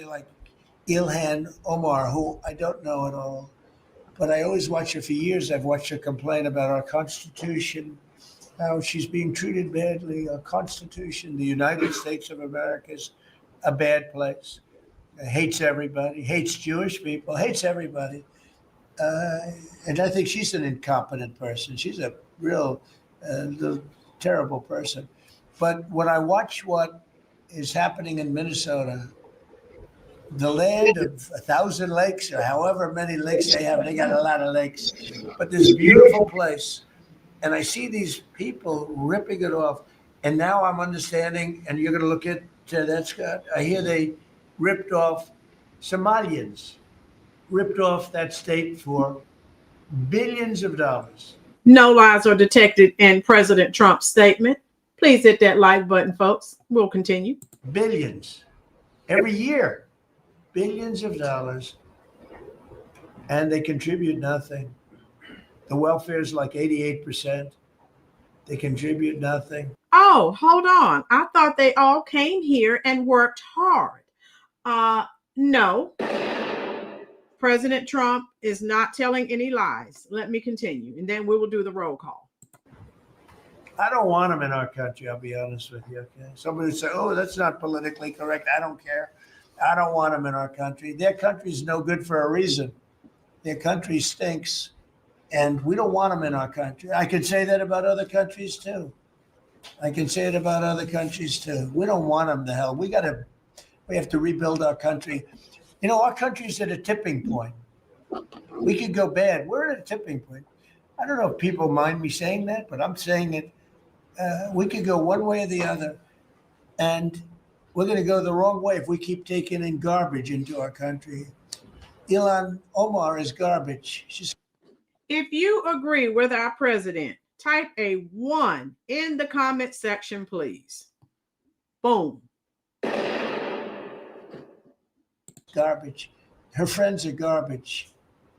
Like Ilhan Omar, who I don't know at all, but I always watch her for years. I've watched her complain about our Constitution, how she's being treated badly. Our Constitution, the United States of America, is a bad place. Hates everybody, hates Jewish people, hates everybody. Uh, and I think she's an incompetent person. She's a real little terrible person. But when I watch what is happening in Minnesota, the land of 1,000 lakes or however many lakes they got a lot of lakes, but this beautiful place. And I see these people ripping it off. And now I'm understanding, and you're going to look at that, Scott. I hear they ripped off Somalians, ripped off that state for billions of dollars. No lies are detected in President Trump's statement. Please hit that like button, folks. We'll continue. Billions every year, billions of dollars, and they contribute nothing. The welfare is like 88%. They contribute nothing. Oh, hold on. I thought they all came here and worked hard. No. President Trump is not telling any lies. Let me continue, and then we will do the roll call. I don't want them in our country, I'll be honest with you. Okay? Somebody would say, oh, that's not politically correct. I don't care. I don't want them in our country. Their country's no good for a reason. Their country stinks, and we don't want them in our country. I could say that about other countries too. I can say it about other countries too. We don't want them to hell. We have to rebuild our country. You know, our country's at a tipping point. We could go bad. We're at a tipping point. I don't know if people mind me saying that, but I'm saying it. We could go one way or the other, and we're going to go the wrong way if we keep taking in garbage into our country. Ilhan Omar is garbage. If you agree with our president, type a 1 in the comment section, please. Boom. Garbage. Her friends are garbage.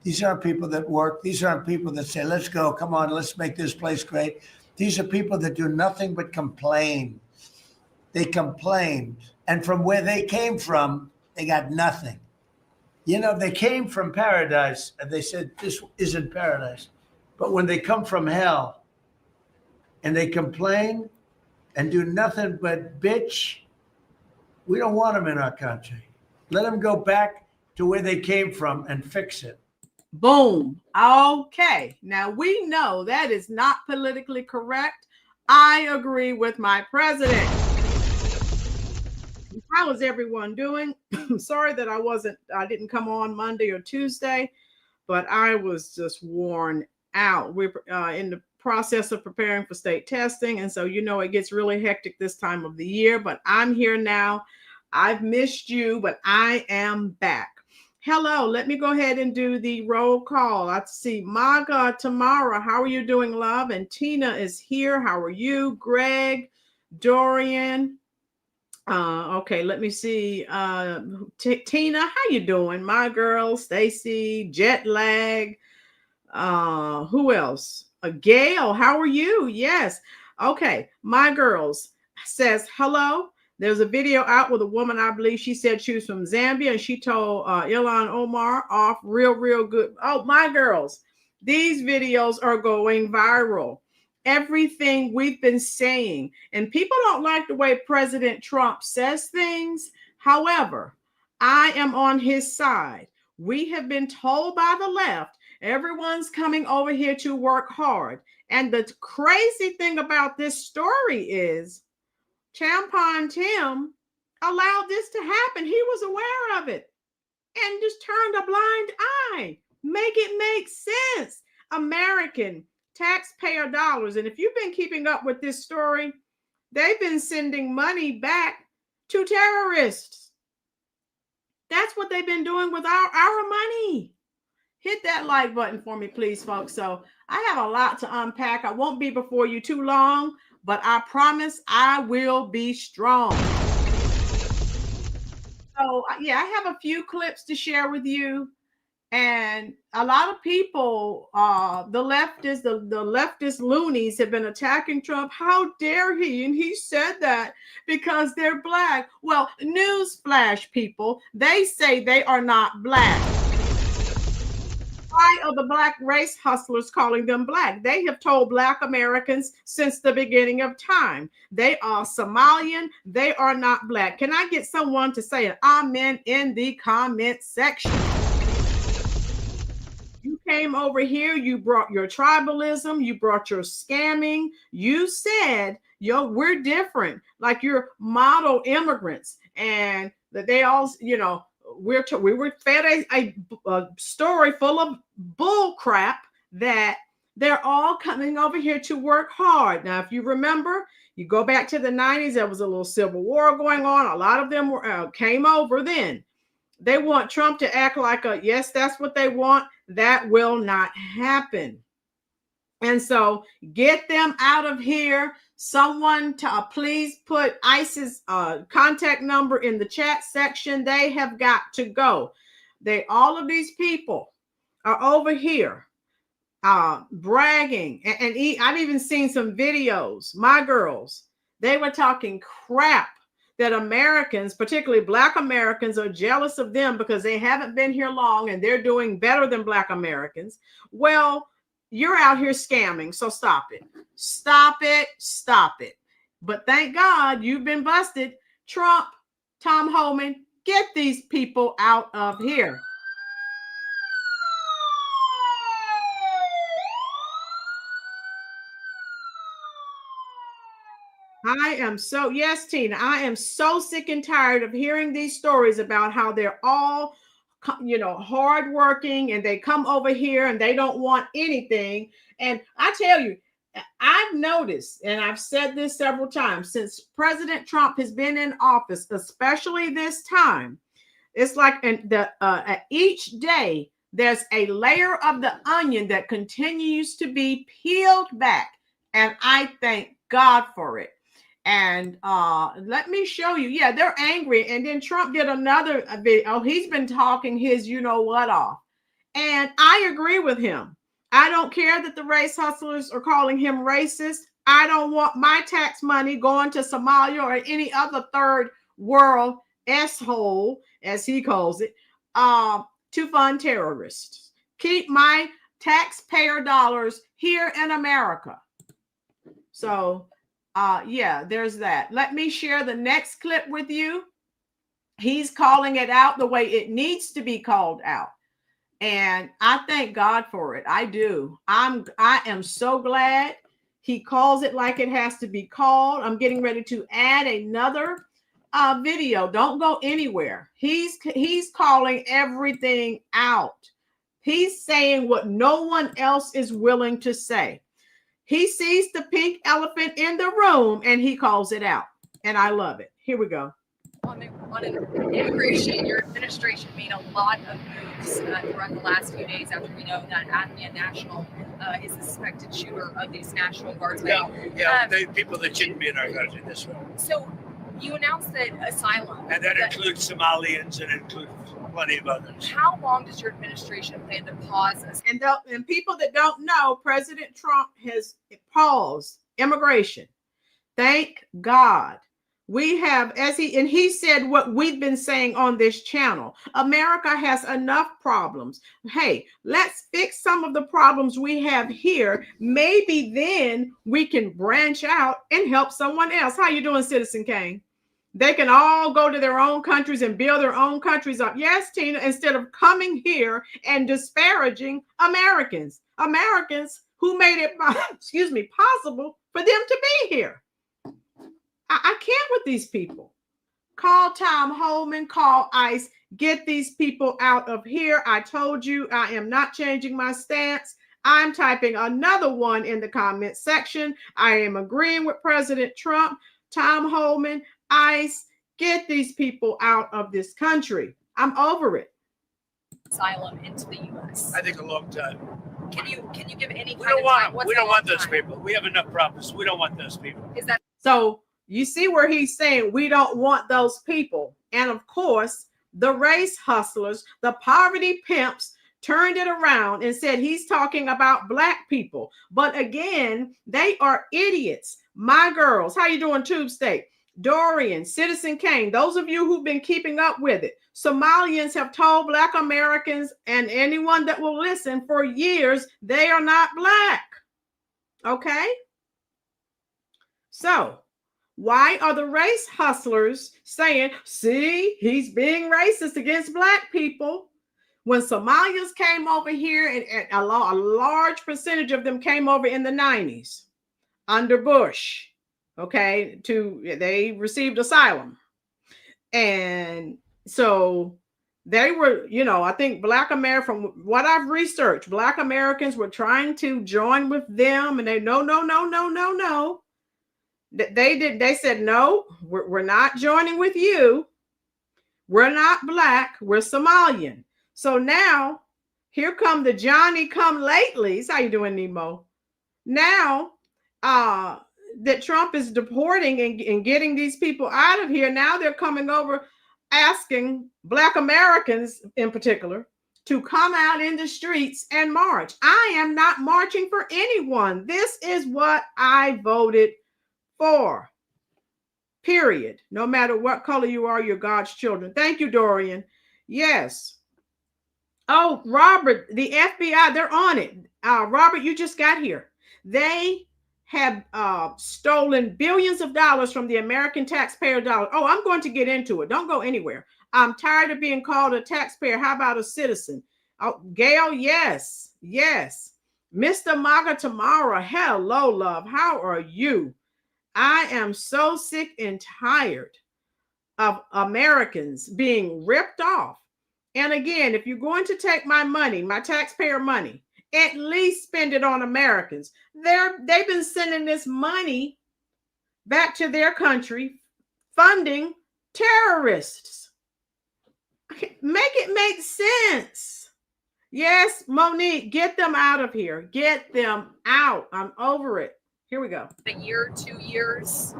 These aren't people that work. These aren't people that say, let's go, come on, let's make this place great. These are people that do nothing but complain. They complain. And from where they came from, they got nothing. You know, they came from paradise and they said, this isn't paradise. But when they come from hell and they complain and do nothing but bitch, we don't want them in our country. Let them go back to where they came from and fix it. Boom. Okay. Now we know that is not politically correct. I agree with my president. How is everyone doing? Sorry that I didn't come on Monday or Tuesday, but I was just worn out. We're in the process of preparing for state testing. And so, you know, it gets really hectic this time of the year, but I'm here now. I've missed you, but I am back. Hello, let me go ahead and do the roll call. I see Maga, Tamara, how are you doing, love? And Tina is here. How are you? Greg, Dorian. Okay, let me see. Tina, how you doing? My girl, Stacy, jet lag. Who else? Gail, how are you? Yes. Okay. My girls says hello. There's a video out with a woman, I believe she said she was from Zambia, and she told Ilhan Omar off real good. Oh, my girls, these videos are going viral. Everything we've been saying, and people don't like the way President Trump says things. However, I am on his side. We have been told by the left everyone's coming over here to work hard. And the crazy thing about this story is Champagne Tim allowed this to happen. He was aware of it and just turned a blind eye. Make it make sense. American taxpayer dollars. And if you've been keeping up with this story, they've been sending money back to terrorists. That's what they've been doing with our money. Hit that like button for me, please, folks. So I have a lot to unpack. I won't be before you too long, but I promise I will be strong. So yeah, I have a few clips to share with you. And a lot of people, the leftist loonies have been attacking Trump. How dare he? And he said that because they're black. Well, newsflash, people, they say they are not black. Why are the black race hustlers calling them black? They have told black Americans since the beginning of time. They are Somalian. They are not black. Can I get someone to say an amen in the comment section? You came over here, you brought your tribalism, you brought your scamming. You said, we're different, like you're model immigrants, and that they all, we were fed a story full of bull crap that they're all coming over here to work hard. Now, if you remember, you go back to the 90s, there was a little civil war going on. A lot of them came over then. They want Trump to act like yes, that's what they want. That will not happen. And so get them out of here. Someone to please put ICE's contact number in the chat section. They have got to go. All of these people are over here bragging. And I've even seen some videos. My girls, they were talking crap that Americans, particularly Black Americans, are jealous of them because they haven't been here long and they're doing better than Black Americans. Well, you're out here scamming, so stop it. Stop it. Stop it. But thank God you've been busted. Trump, Tom Homan, get these people out of here. Yes, Tina, I am so sick and tired of hearing these stories about how they're all, hardworking and they come over here and they don't want anything. And I tell you, I've noticed, and I've said this several times, since President Trump has been in office, especially this time, it's like each day there's a layer of the onion that continues to be peeled back. And I thank God for it. And let me show you. Yeah, they're angry. And then Trump did another video. Oh, he's been talking his you-know-what off. And I agree with him. I don't care that the race hustlers are calling him racist. I don't want my tax money going to Somalia or any other third world S-hole, as he calls it, to fund terrorists. Keep my taxpayer dollars here in America. So, yeah, there's that. Let me share the next clip with you. He's calling it out the way it needs to be called out. And I thank God for it. I do. I am so glad he calls it like it has to be called. I'm getting ready to add another video. Don't go anywhere. He's calling everything out. He's saying what no one else is willing to say. He sees the pink elephant in the room and he calls it out. And I love it. Here we go. On immigration, your administration made a lot of moves throughout the last few days after we know that Afghan national is the suspected shooter of these National Guardsmen. Yeah, the people that shouldn't be in our country this way. So You announced that asylum. And that includes Somalians and includes plenty of others. How long does your administration plan to pause this? And people that don't know, President Trump has paused immigration. Thank God. We have, he said what we've been saying on this channel. America has enough problems. Hey, let's fix some of the problems we have here. Maybe then we can branch out and help someone else. How you doing, Citizen Kane? They can all go to their own countries and build their own countries up. Yes, Tina, instead of coming here and disparaging Americans who made it, possible for them to be here. I can't with these people. Call Tom Holman, call ICE, get these people out of here. I told you I am not changing my stance. I'm typing another one in the comment section. I am agreeing with President Trump. Tom Holman, ICE, get these people out of this country. I'm over it. Asylum into the U.S. I think a long time. Can you give any We kind don't of want time? them. We don't want those people. We have enough problems. We don't want those people. Is that so? You see where he's saying we don't want those people. And of course, the race hustlers, the poverty pimps turned it around and said he's talking about Black people. But again, they are idiots. My girls, how you doing, Tube State? Dorian, Citizen Kane, those of you who've been keeping up with it. Somalians have told Black Americans and anyone that will listen for years, they are not Black. Okay? So, why are the race hustlers saying, see, he's being racist against Black people? When Somalians came over here, and a large percentage of them came over in the 90s under Bush, okay, they received asylum. And so they were, I think Black America, from what I've researched, Black Americans were trying to join with them, and they, no. They said, no, we're not joining with you. We're not Black, we're Somalian. So now here come the Johnny come latelys. How you doing, Nemo? Now that Trump is deporting and getting these people out of here, now they're coming over asking Black Americans in particular to come out in the streets and march. I am not marching for anyone. This is what I voted for, period. No matter what color you are, you're God's children. Thank you, Dorian. Yes. Oh, Robert, the FBI, they're on it. Robert, you just got here. They have stolen billions of dollars from the American taxpayer dollar. Oh, I'm going to get into it. Don't go anywhere. I'm tired of being called a taxpayer. How about a citizen? Oh, Gail, yes. Mr. Maga Tamara, hello, love. How are you? I am so sick and tired of Americans being ripped off. And again, if you're going to take my money, my taxpayer money, at least spend it on Americans. They've been sending this money back to their country, funding terrorists. Make it make sense. Yes, Monique, get them out of here. Get them out. I'm over it. Here we go. a year, 2 years?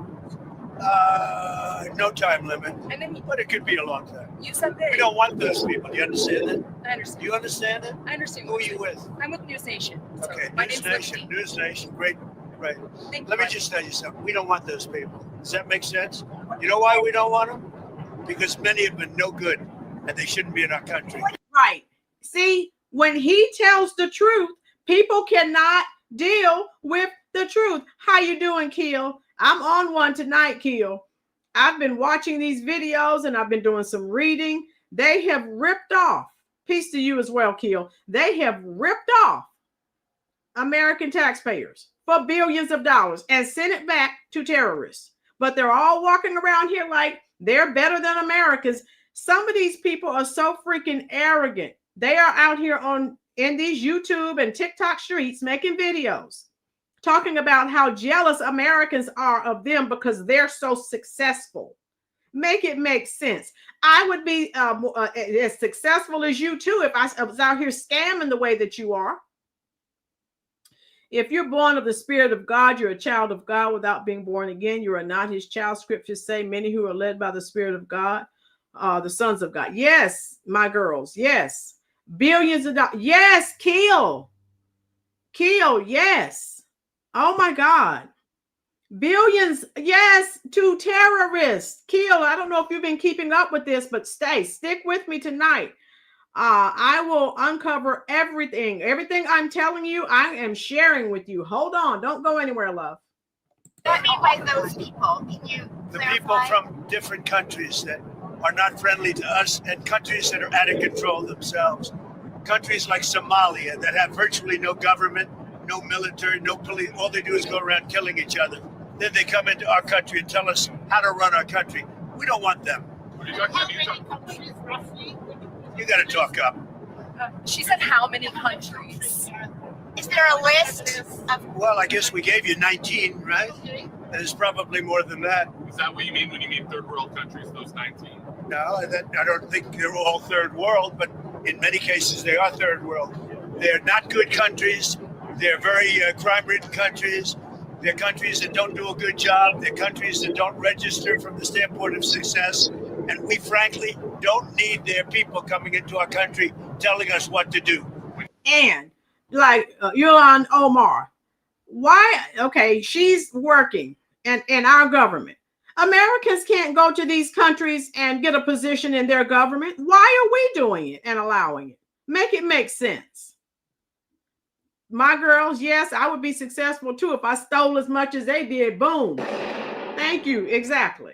No time limit, And then but it could be a long time. you said that. We don't want those people. Do you understand that? I understand. Do you understand that? I understand. Who are you with? I'm with News Nation. So Okay, my News name's Nation. Lindsay. News Nation. Great. Right. Thank you. Let me just tell you something. We don't want those people. Does that make sense? You know why we don't want them? Because many have been no good, and they shouldn't be in our country. Right. See, when he tells the truth, people cannot deal with the truth. How you doing, Keel? I'm on one tonight, Keel. I've been watching these videos and I've been doing some reading. They have ripped off. Peace to you as well, Keel. They have ripped off American taxpayers for billions of dollars and sent it back to terrorists. But they're all walking around here like they're better than Americans. Some of these people are so freaking arrogant. They are out here in these YouTube and TikTok streets making videos talking about how jealous Americans are of them because they're so successful. Make it make sense. I would be as successful as you too if I was out here scamming the way that you are. If you're born of the Spirit of God, you're a child of God. Without being born again, you are not his child. Scriptures say many who are led by the Spirit of God, the sons of God. Yes, my girls. Yes. Billions of dollars. Yes, kill. Yes. Oh my God. Billions. Yes, to terrorists. Kill. I don't know if you've been keeping up with this, but stick with me tonight. I will uncover everything. Everything I'm telling you, I am sharing with you. Hold on. Don't go anywhere, love. What do you mean by those people? Can you The clarify? people from different countries that are not friendly to us and countries that are out of control themselves. Countries like Somalia that have virtually no government, no military, no police. All they do is go around killing each other. Then they come into our country and tell us how to run our country. We don't want them. How many countries roughly? You got to talk up. She said how many countries? Is there a list of? Well, I guess we gave you 19, right? And there's probably more than that. Is that what you mean when you mean third world countries, those 19? No, I don't think they're all third world, but in many cases they are third world. They're not good countries. They're very crime-ridden countries. They're countries that don't do a good job. They're countries that don't register from the standpoint of success. And we frankly don't need their people coming into our country telling us what to do. And like Ilhan Omar, why? Okay, she's working in our government. Americans can't go to these countries and get a position in their government. Why are we doing it and allowing it? Make it make sense. My girls, yes, I would be successful too if I stole as much as they did. Boom. Thank you. Exactly.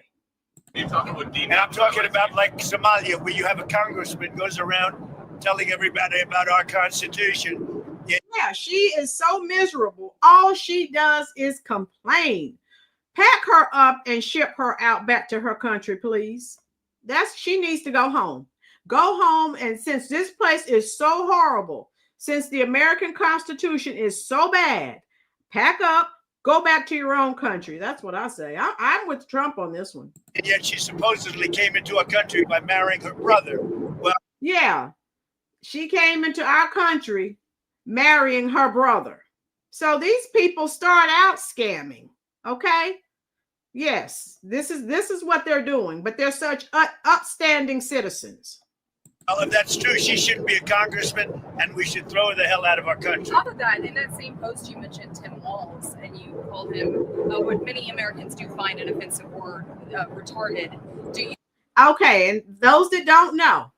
You're talking about And I'm talking about like Somalia, where you have a congressman goes around telling everybody about our Constitution. Yeah, she is so miserable. All she does is complain. Pack her up and ship her out back to her country, please. She needs to go home. Go home. And since this place is so horrible, since the American Constitution is so bad, pack up, go back to your own country. That's what I say. I'm with Trump on this one. And yet she supposedly came into our country by marrying her brother. Well, yeah, she came into our country marrying her brother. So these people start out scamming. Okay. Yes, this is what they're doing, but they're such upstanding citizens. Well, if that's true, she shouldn't be a congressman, and we should throw her the hell out of our country. On top of that, in that same post, you mentioned Tim Walz, and you called him what many Americans do find an offensive word, retarded. Do you? Okay, and those that don't know,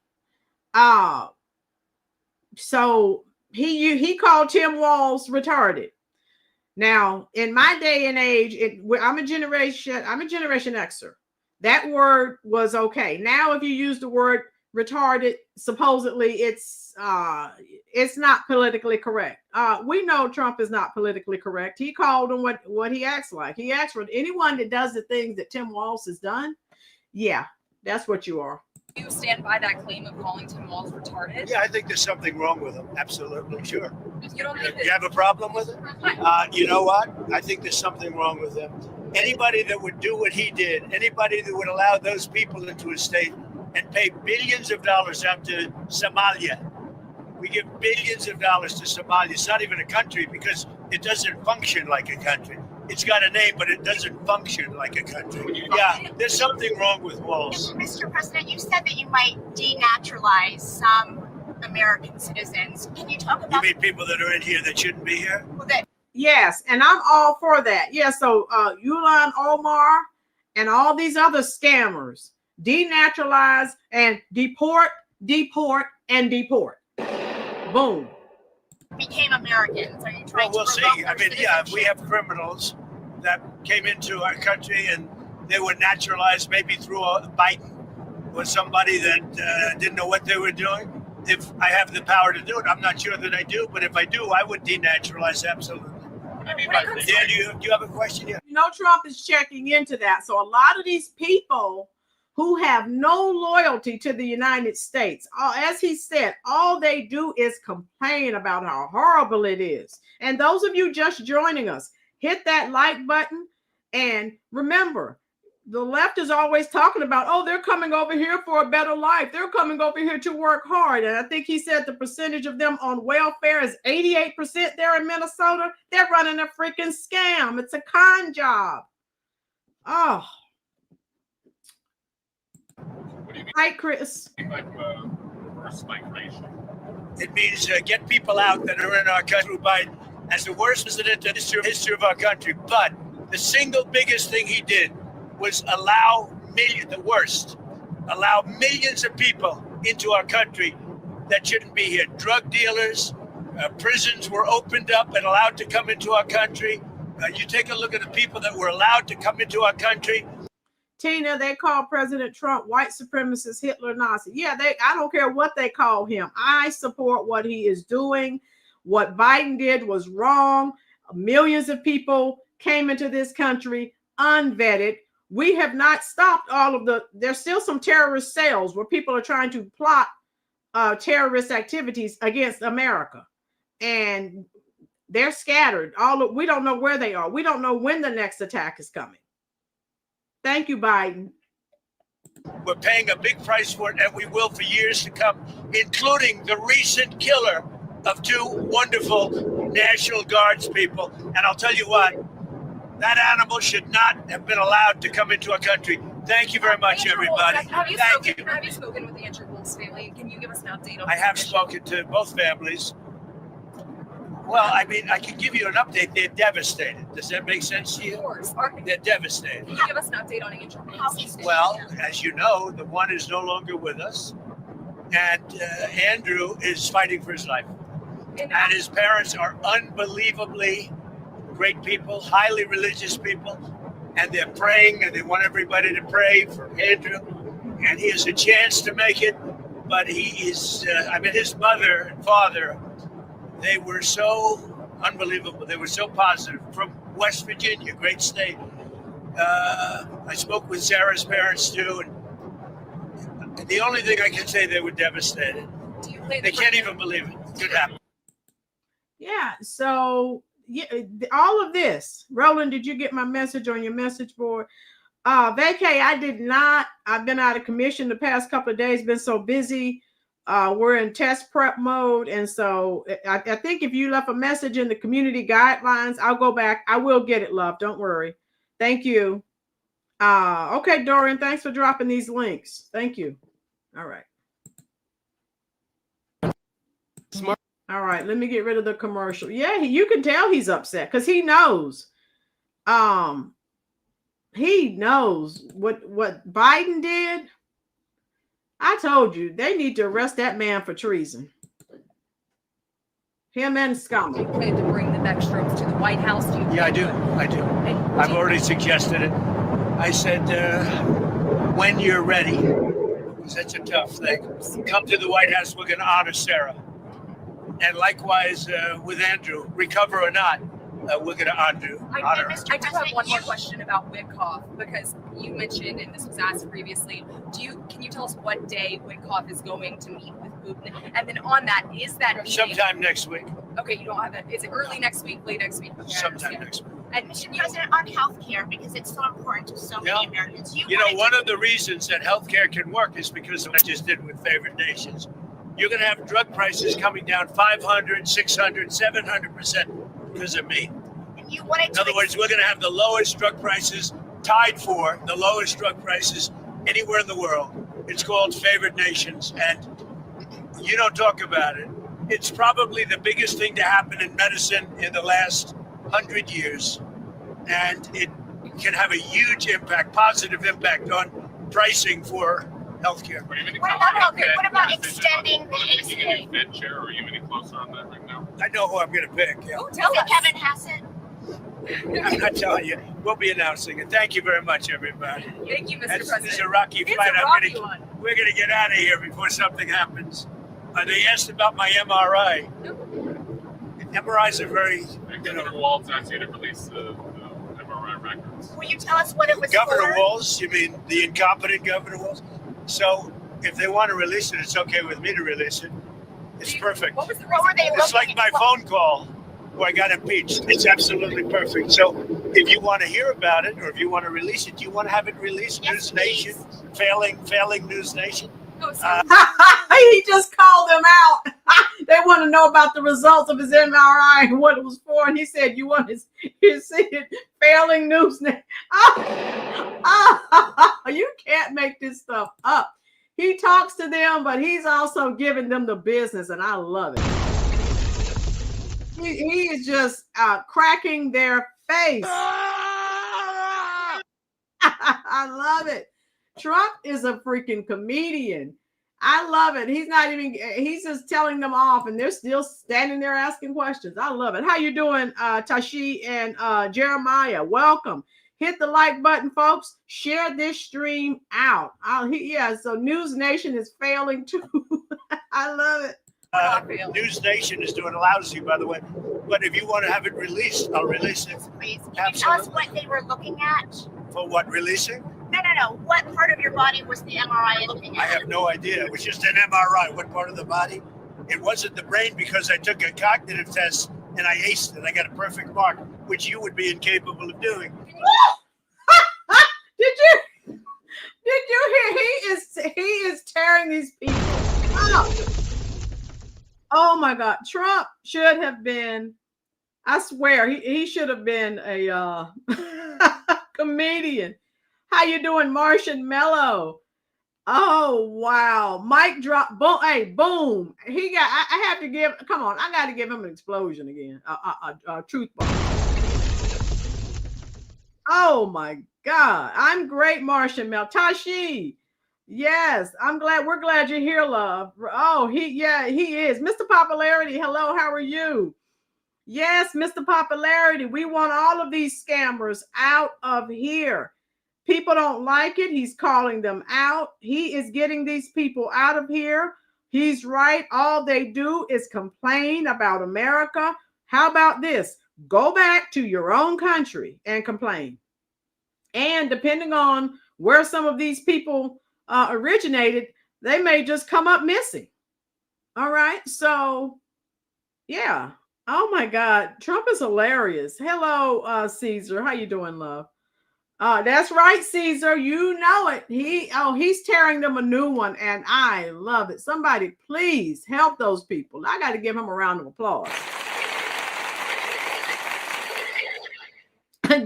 so he called Tim Walz retarded. Now, in my day and age, I'm a Generation Xer. That word was okay. Now, if you use the word retarded, supposedly it's not politically correct. We know Trump is not politically correct. He called him what he acts like. He acts for anyone that does the things that Tim Walz has done. Yeah, that's what you are. Do you stand by that claim of calling Tim Walz retarded? Yeah, I think there's something wrong with him. Absolutely, sure. You don't think You have a problem with it? You know what? I think there's something wrong with him. Anybody that would do what he did, anybody that would allow those people into his state and pay billions of dollars out to Somalia. We give billions of dollars to Somalia. It's not even a country because it doesn't function like a country. It's got a name, but it doesn't function like a country. Yeah, there's something wrong with Walz. Mr. President, you said that you might denaturalize some American citizens. Can you talk You about mean people that are in here that shouldn't be here? that? Yes, and I'm all for that. Yeah, so Ilhan Omar and all these other scammers, denaturalize and deport, and deport. Boom. Became Americans? Are you trying Well, we'll to see. revoke their I mean, yeah, citizenship? we have criminals that came into our country and they were naturalized maybe through a Biden or somebody that didn't know what they were doing. If I have the power to do it, I'm not sure that I do, but if I do, I would denaturalize absolutely. Dan, do you have a question? Yeah. You know, Trump is checking into that. So a lot of these people who have no loyalty to the United States, as he said, all they do is complain about how horrible it is. And those of you just joining us, hit that like button. And remember, the left is always talking about, oh, they're coming over here for a better life. They're coming over here to work hard. And I think he said the percentage of them on welfare is 88% there in Minnesota. They're running a freaking scam. It's a con job. Oh. What do you mean? Hi, Chris. Like reverse migration? It means get people out that are in our country. Biden as the worst president in the history of our country. But the single biggest thing he did was allow millions of people into our country that shouldn't be here. Drug dealers, prisons were opened up and allowed to come into our country. You take a look at the people that were allowed to come into our country. Tina, they call President Trump white supremacist, Hitler, Nazi. Yeah, I don't care what they call him. I support what he is doing. What Biden did was wrong. Millions of people came into this country unvetted. We have not stopped all of there's still some terrorist cells where people are trying to plot terrorist activities against America. And they're scattered. We don't know where they are. We don't know when the next attack is coming. Thank you, Biden. We're paying a big price for it, and we will for years to come, including the recent killer of 2 wonderful National Guards people. And I'll tell you what, that animal should not have been allowed to come into our country. Thank you very much, everybody. Have you Thank spoken with the Andrew Wolf's family? Can you give us an update on I have spoken to both families. Well, I mean, I can give you an update. They're devastated. Does that make sense to you? Of course. They're devastated. Can you give us an update on Andrew Wolf's? Well, as you know, the one is no longer with us. And Andrew is fighting for his life. And his parents are unbelievably great people, highly religious people. And they're praying, and they want everybody to pray for Andrew. And he has a chance to make it. But he is, his mother and father, they were so unbelievable. They were so positive. From West Virginia, great state. I spoke with Sarah's parents too, and the only thing I can say, they were devastated. They can't even believe it. Could happen. Yeah. So all of this, Rolynn, did you get my message on your message board? Vacay, I did not. I've been out of commission the past couple of days. Been so busy. We're in test prep mode. And so I think if you left a message in the community guidelines, I'll go back. I will get it, love. Don't worry. Thank you. Okay, Dorian, thanks for dropping these links. Thank you. All right. Smart. All right, let me get rid of the commercial. Yeah, you can tell he's upset because he knows. He knows what Biden did. I told you they need to arrest that man for treason. Him and Scott. Do you plan to bring the Beckströms to the White House? Yeah, I do. I've already suggested it. I said, when you're ready, because that's a tough thing, come to the White House. We're going to honor Sarah. And likewise with Andrew, recover or not, we're going to honor her. I do have one more question about Witkoff, because you mentioned, and this was asked previously, can you tell us what day Witkoff is going to meet with Putin? And then on that, is that meeting sometime next week? Okay, you don't have that. Is it early next week, late next week? Okay, sometime next week. And Mr. President, on healthcare, because it's so important to so many Americans. You know, one of the reasons that healthcare can work is because of what I just did with favored nations. You're going to have drug prices coming down 500, 600, 700% because of me. And you wanted In other words, we're going to have the lowest drug prices, tied for the lowest drug prices anywhere in the world. It's called favored nations, and you don't talk about it. It's probably the biggest thing to happen in medicine in the last 100 years, and it can have a huge impact, positive impact on pricing for healthcare. What about extending the ACA? Fed chair, are you any closer on that right now? I know who I'm going to pick. Yeah. Oh, tell us. Kevin Hassett. I'm not telling you. We'll be announcing it. Thank you very much, everybody. Thank you, Mr. President. This is a rocky fight. We're going to get out of here before something happens. They asked about my MRI. MRIs are very, Governor Walz asked you to release the MRI records. Will you tell us what it was Governor for? Walz? You mean the incompetent Governor Walz? So if they want to release it, it's okay with me to release it. It's perfect. What were they looking It's like my phone call. who I got impeached. It's absolutely perfect. So if you want to hear about it or if you want to release it, do you want to have it released? Yes, News Nation, failing News Nation. Oh, sorry. He just called them out. They want to know about the results of his MRI and what it was for. And he said, you want to see it failing news. You can't make this stuff up. He talks to them, but he's also giving them the business. And I love it. He is just cracking their face. I love it. Trump is a freaking comedian. I love it. He's just telling them off and they're still standing there asking questions. I love it. How you doing, Tashi and Jeremiah? Welcome. Hit the like button, folks. Share this stream out. So News Nation is failing too. I love it. News Nation is doing lousy, by the way. But if you want to have it released, I'll release it. Please. Can you tell us what they were looking at? For what, releasing? No. What part of your body was the MRI looking I at? have no idea. It was just an MRI. What part of the body? It wasn't the brain because I took a cognitive test and I aced it. I got a perfect mark, which you would be incapable of doing. Did you hear? He is tearing these people up. Oh my God. Trump should have been, I swear, he should have been a comedian. How you doing, Martian Mellow? Oh wow. Mic drop. Boom. Hey, boom. I have to give, come on, I got to give him an explosion again. A truth bomb. Oh my God. I'm great, Martian Mel. Tashi. Yes, we're glad you're here, love. Oh, he is. Mr. Popularity, hello, how are you? Yes, Mr. Popularity, we want all of these scammers out of here. People don't like it. He's calling them out. He is getting these people out of here. He's right. All they do is complain about America. How about this? Go back to your own country and complain. And depending on where some of these people originated, they may just come up missing. All right. So, yeah. Oh my God. Trump is hilarious. Hello, Caesar. How you doing, love? That's right, Caesar. You know it. He's tearing them a new one, and I love it. Somebody please help those people. I got to give him a round of applause.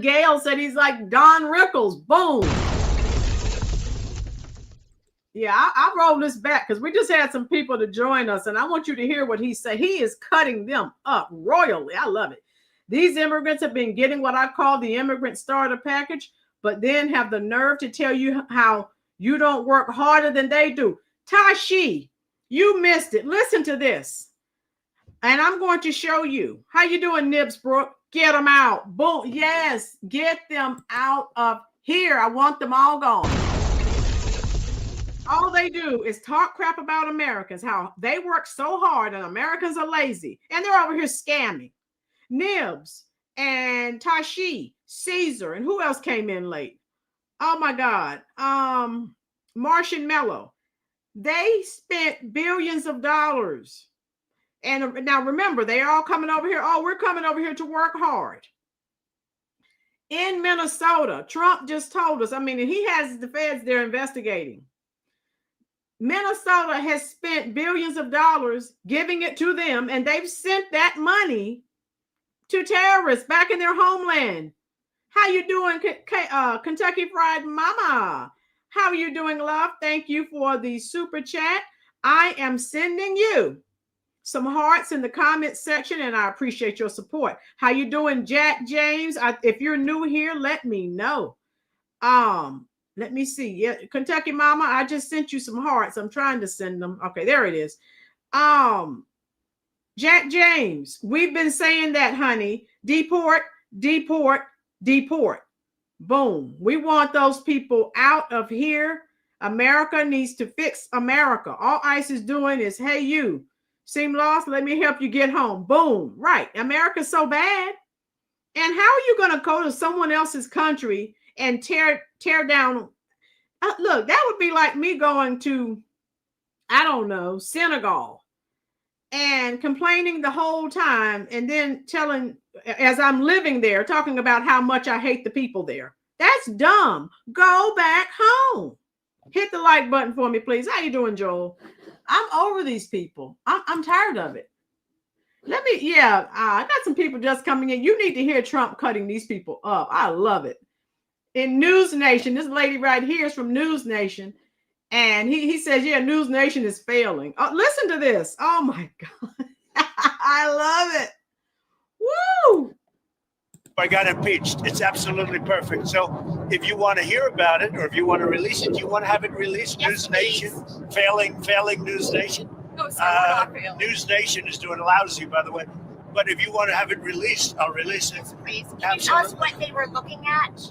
Gail said he's like Don Rickles. Boom. Yeah, I roll this back because we just had some people to join us, and I want you to hear what he said. He is cutting them up royally. I love it. These immigrants have been getting what I call the immigrant starter package, but then have the nerve to tell you how you don't work harder than they do. Tashi, you missed it. Listen to this. And I'm going to show you. How you doing, Nibsbrook? Get them out. Boom. Yes, get them out of here. I want them all gone. All they do is talk crap about Americans, how they work so hard and Americans are lazy. And they're over here scamming. Nibs and Tashi, Caesar, and who else came in late? Oh my God. Martian Mellow. They spent billions of dollars. And now remember, they're all coming over here. Oh, we're coming over here to work hard. In Minnesota, Trump just told us, he has the feds there investigating. Minnesota has spent billions of dollars giving it to them, and they've sent that money to terrorists back in their homeland. How you doing, Kentucky Fried Mama? How are you doing, love? Thank you for the super chat. I am sending you some hearts in the comment section, and I appreciate your support. How you doing, Jack James? If you're new here, let me know. Let me see. Yeah, Kentucky Mama, I just sent you some hearts. I'm trying to send them. Okay, there it is. Jack James, we've been saying that, honey. Deport, deport, deport. Boom. We want those people out of here. America needs to fix America. All ICE is doing is, hey, you seem lost. Let me help you get home. Boom. Right. America's so bad. And how are you going to go to someone else's country and tear down? Look, that would be like me going to, I don't know, Senegal and complaining the whole time, and then telling, as I'm living there, talking about how much I hate the people there. That's dumb. Go back home. Hit the like button for me, please. How you doing, Joel? I'm over these people. I'm tired of it. I got some people just coming in. You need to hear Trump cutting these people up. I love it. In News Nation, this lady right here is from News Nation. And he says, yeah, News Nation is failing. Oh, listen to this. Oh, my God. I love it. Woo! I got impeached. It's absolutely perfect. So if you want to hear about it or if you want to release it, you want to have it released? Yes, News Nation, failing News Nation. No, sir, we're not failing. News Nation is doing lousy, by the way. But if you want to have it released, I'll release it. Please. Can you tell us what they were looking at?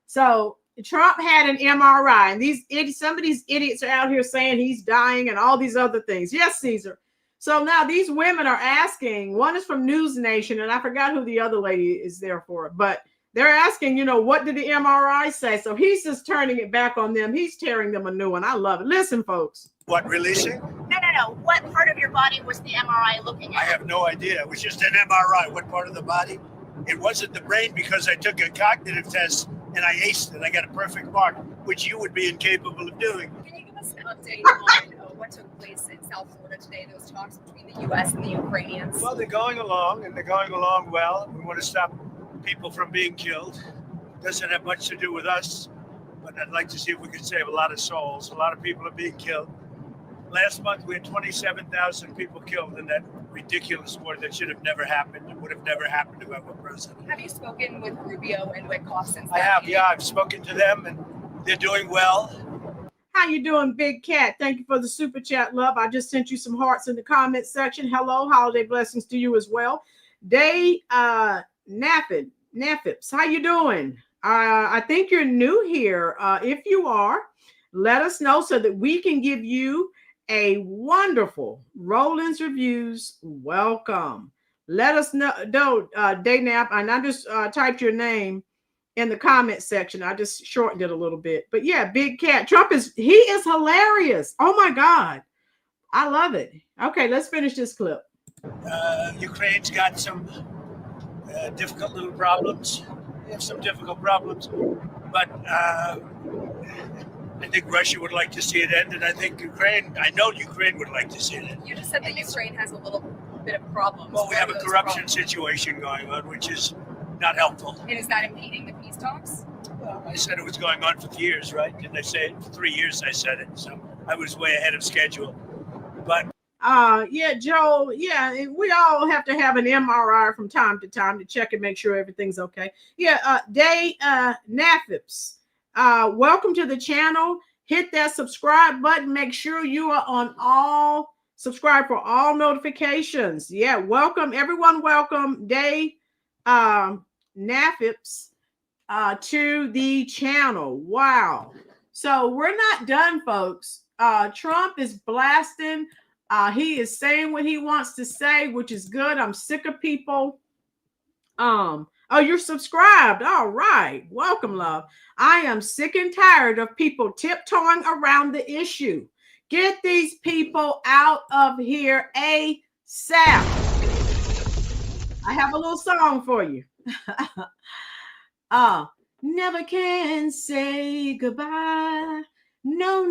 So Trump had an MRI, and some of these idiots are out here saying he's dying and all these other things. Yes, Caesar. So now these women are asking, one is from News Nation, and I forgot who the other lady is there for, but they're asking, what did the MRI say? So he's just turning it back on them. He's tearing them a new one. I love it. Listen, folks. What, releasing? No. What part of your body was the MRI looking I at? have no idea. It was just an MRI. What part of the body? It wasn't the brain because I took a cognitive test and I aced it. I got a perfect mark, which you would be incapable of doing. Can you give us an update on what took place in South Florida today, those talks between the U.S. and the Ukrainians? Well, they're going along, and they're going along well. We want to stop people from being killed. It doesn't have much to do with us, but I'd like to see if we can save a lot of souls. A lot of people are being killed. Last month, we had 27,000 people killed in that ridiculous war that should have never happened. It would have never happened if I were president. Have you spoken with Rubio and Witkoff since I that have, meeting? yeah. I've spoken to them, and they're doing well. How you doing, Big Cat? Thank you for the super chat, love. I just sent you some hearts in the comment section. Hello, holiday blessings to you as well. Day Nafips, how you doing? I think you're new here. If you are, let us know so that we can give you a wonderful Rolynn's Reviews welcome. Let us know, Day Nap, and I just typed your name in the comment section. I just shortened it a little bit. But yeah, Big Cat. He is hilarious. Oh my God. I love it. Okay, let's finish this clip. Ukraine's got some difficult little problems. They have some difficult problems. But I think Russia would like to see it end, and I know Ukraine would like to see it end. You just said that Ukraine has a little bit of problems. Well, we have a What are those corruption problems? situation going on, which is not helpful. And is that impeding the peace talks? Well, I said it was going on for years, right? Didn't I say it? For 3 years I said it, so I was way ahead of schedule. But Yeah, Joe, yeah, we all have to have an MRI from time to time to check and make sure everything's okay. Yeah, Day Nafips, welcome to the channel. Hit that subscribe button. Make sure you are on subscribe for all notifications. Yeah, welcome everyone. Welcome Day Nafips to the channel. Wow. So we're not done, folks. Trump is blasting. He is saying what he wants to say, which is good. I'm sick of people. Oh, you're subscribed. All right. Welcome, love. I am sick and tired of people tiptoeing around the issue. Get these people out of here ASAP. I have a little song for you. Never can say goodbye. No.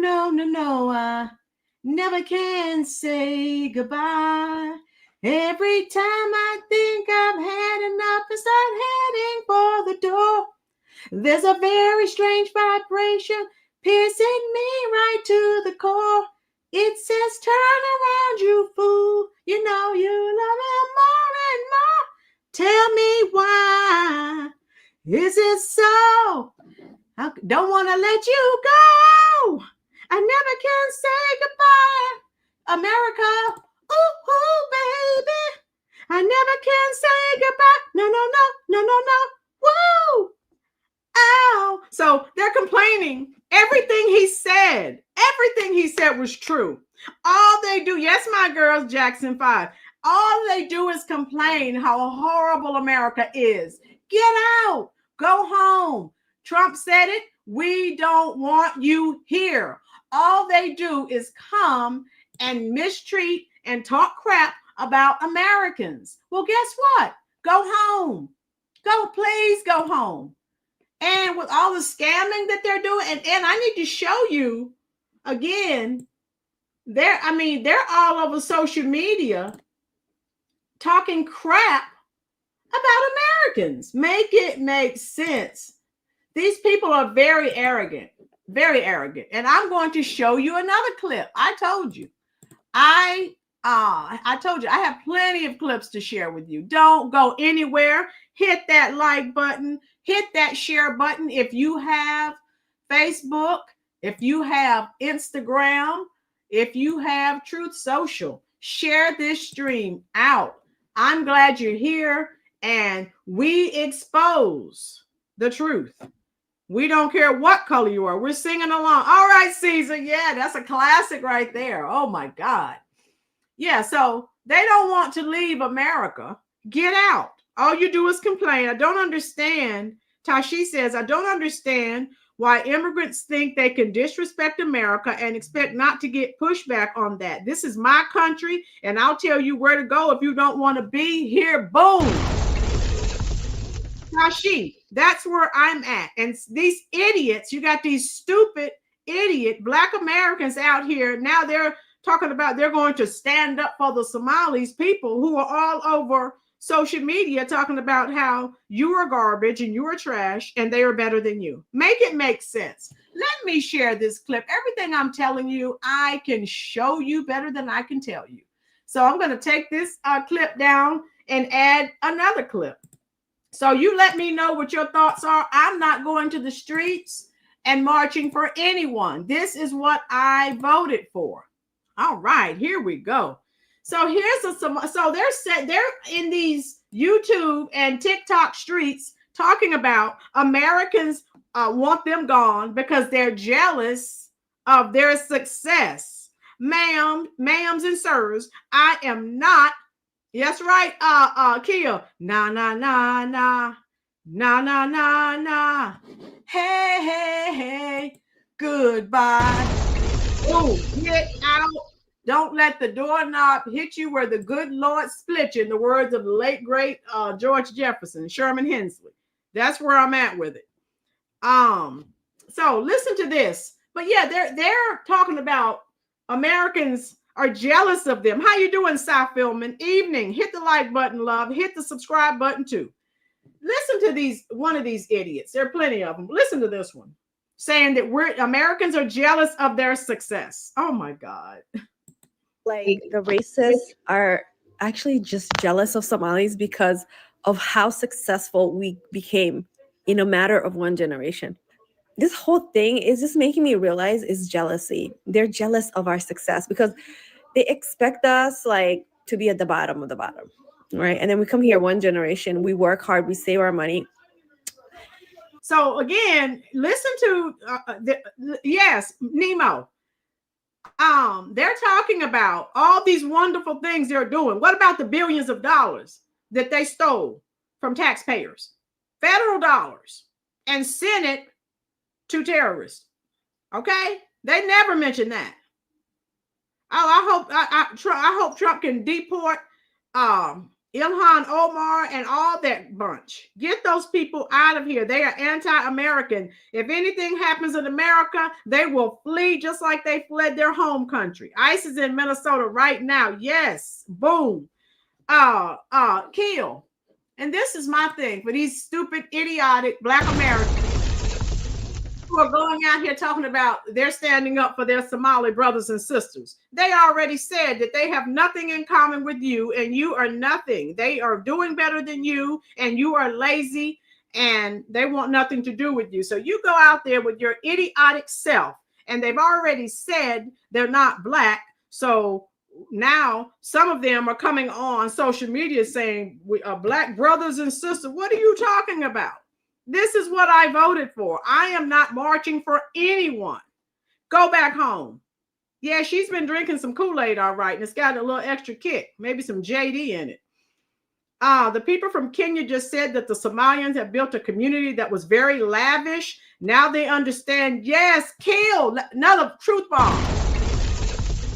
Never can say goodbye. Every time I think I've had enough and start heading for the door, there's a very strange vibration piercing me right to the core. It says, turn around, you fool. You know you love him more and more. Tell me why. Is it so? I don't want to let you go. I never can say goodbye. America, ooh, baby. I never can say goodbye. No. Woo! Ow. So they're complaining. Everything he said was true. All they do, yes, my girls, Jackson 5. All they do is complain how horrible America is. Get out. Go home. Trump said it. We don't want you here. All they do is come and mistreat and talk crap about Americans. Well, guess what? Go home. Please go home. And with all the scamming that they're doing, and I need to show you again, they're all over social media talking crap about Americans. Make it make sense. These people are very arrogant. And I'm going to show you another clip. I told you I have plenty of clips to share with you. Don't go anywhere. Hit that like button, hit that share button. If you have Facebook, if you have Instagram, if you have Truth Social, share this stream out. I'm glad you're here, and we expose the truth. We don't care what color you are. We're singing along. All right, Caesar. Yeah, that's a classic right there. Oh my God. Yeah, so they don't want to leave America. Get out. All you do is complain. I don't understand. Tashi says, I don't understand why immigrants think they can disrespect America and expect not to get pushback on that. This is my country, and I'll tell you where to go if you don't want to be here. Boom. Tashi, that's where I'm at. And these idiots, you got these stupid idiot Black Americans out here. Now they're talking about they're going to stand up for the Somalis, people who are all over social media talking about how you are garbage and you are trash and they are better than you. Make it make sense. Let me share this clip. Everything I'm telling you, I can show you better than I can tell you. So I'm going to take this clip down and add another clip. So you let me know what your thoughts are. I'm not going to the streets and marching for anyone. This is what I voted for. All right, here we go. So they're in these YouTube and TikTok streets talking about Americans want them gone because they're jealous of their success. Ma'ams and sirs, I am not. Yes, right. Kia. Nah. Hey. Goodbye. Oh, get out. Don't let the doorknob hit you where the good Lord split you, in the words of the late, great George Jefferson, Sherman Hensley. That's where I'm at with it. So listen to this. But yeah, they're talking about Americans are jealous of them. How you doing, Cy Philman? Evening. Hit the like button, love. Hit the subscribe button too. Listen to one of these idiots. There are plenty of them. Listen to this one, saying that Americans are jealous of their success. Oh my God. Like the racists are actually just jealous of Somalis because of how successful we became in a matter of one generation. This whole thing is just making me realize is jealousy. They're jealous of our success because they expect us like to be at the bottom of the bottom, right? And then we come here one generation, we work hard, we save our money. So again, listen to yes, Nemo. They're talking about all these wonderful things they're doing. What about the billions of dollars that they stole from taxpayers, federal dollars, and sent it to terrorists? Okay, they never mention that. Oh, I hope Trump can deport Ilhan, Omar, and all that bunch. Get those people out of here. They are anti-American. If anything happens in America, they will flee just like they fled their home country. ICE is in Minnesota right now. Yes. Boom. Kill. And this is my thing for these stupid, idiotic Black Americans who are going out here talking about they're standing up for their Somali brothers and sisters. They already said that they have nothing in common with you and you are nothing. They are doing better than you and you are lazy and they want nothing to do with you. So you go out there with your idiotic self, and they've already said they're not Black. So now some of them are coming on social media saying we are Black brothers and sisters. What are you talking about? This is what I voted for. I am not marching for anyone. Go back home. Yeah, she's been drinking some Kool-Aid, all right, and it's got a little extra kick, maybe some JD in it. The people from Kenya just said that the Somalians have built a community that was very lavish. Now they understand. Yes, kill. Another truth bomb.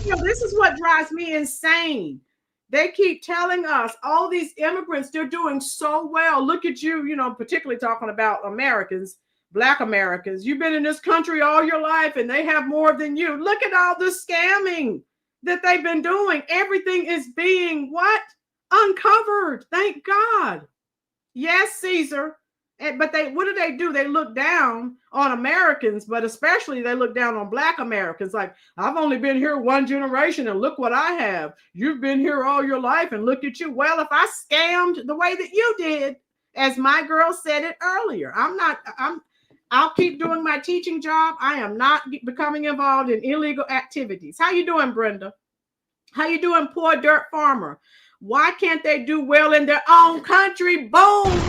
This is what drives me insane. They keep telling us all these immigrants, they're doing so well. Look at you, particularly talking about Americans, Black Americans. You've been in this country all your life and they have more than you. Look at all the scamming that they've been doing. Everything is being what? Uncovered. Thank God. Yes, Caesar. But what do? They look down on Americans, but especially they look down on Black Americans. Like, I've only been here one generation and look what I have. You've been here all your life and look at you. Well, if I scammed the way that you did, as my girl said it earlier, I'll keep doing my teaching job. I am not becoming involved in illegal activities. How you doing, Brenda? How you doing, poor dirt farmer? Why can't they do well in their own country? Boom.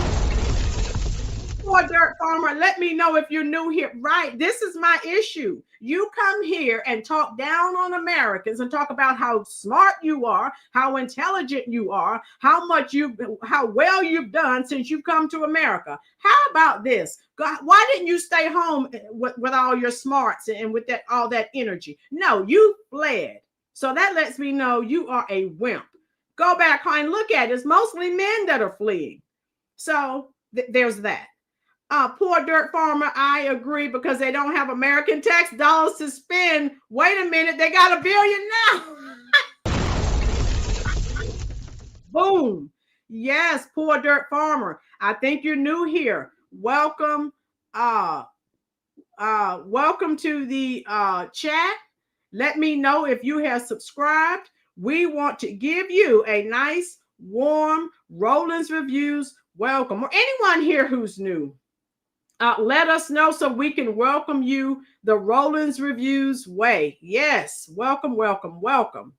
Poor dirt farmer, let me know if you're new here. Right, this is my issue. You come here and talk down on Americans and talk about how smart you are, how intelligent you are, how well you've done since you've come to America. How about this? God, why didn't you stay home with all your smarts and with all that energy? No, you fled. So that lets me know you are a wimp. Go back home and look at it. It's mostly men that are fleeing. So there's that. Poor dirt farmer, I agree, because they don't have American tax dollars to spend. Wait a minute, they got $1 billion now. Boom. Yes, poor dirt farmer. I think you're new here. Welcome. Welcome to the chat. Let me know if you have subscribed. We want to give you a nice, warm Rolynn's Reviews welcome, or anyone here who's new. Let us know so we can welcome you the Rolynn's Reviews way. Yes, welcome, welcome, welcome.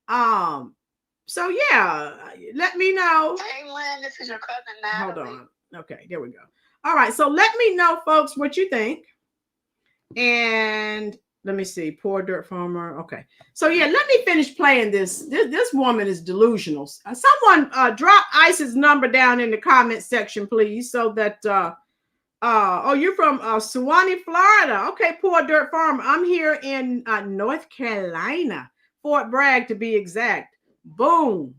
So yeah, let me know. Hey, Lynn, this is your cousin Natalie. Hold on. Okay, there we go. All right, so let me know, folks, what you think. And let me see, poor dirt farmer. Okay, so yeah, let me finish playing this. This woman is delusional. Someone drop Ice's number down in the comment section, please, so that oh, you're from Suwannee, Florida. Okay, poor dirt farmer. I'm here in North Carolina, Fort Bragg to be exact. Boom.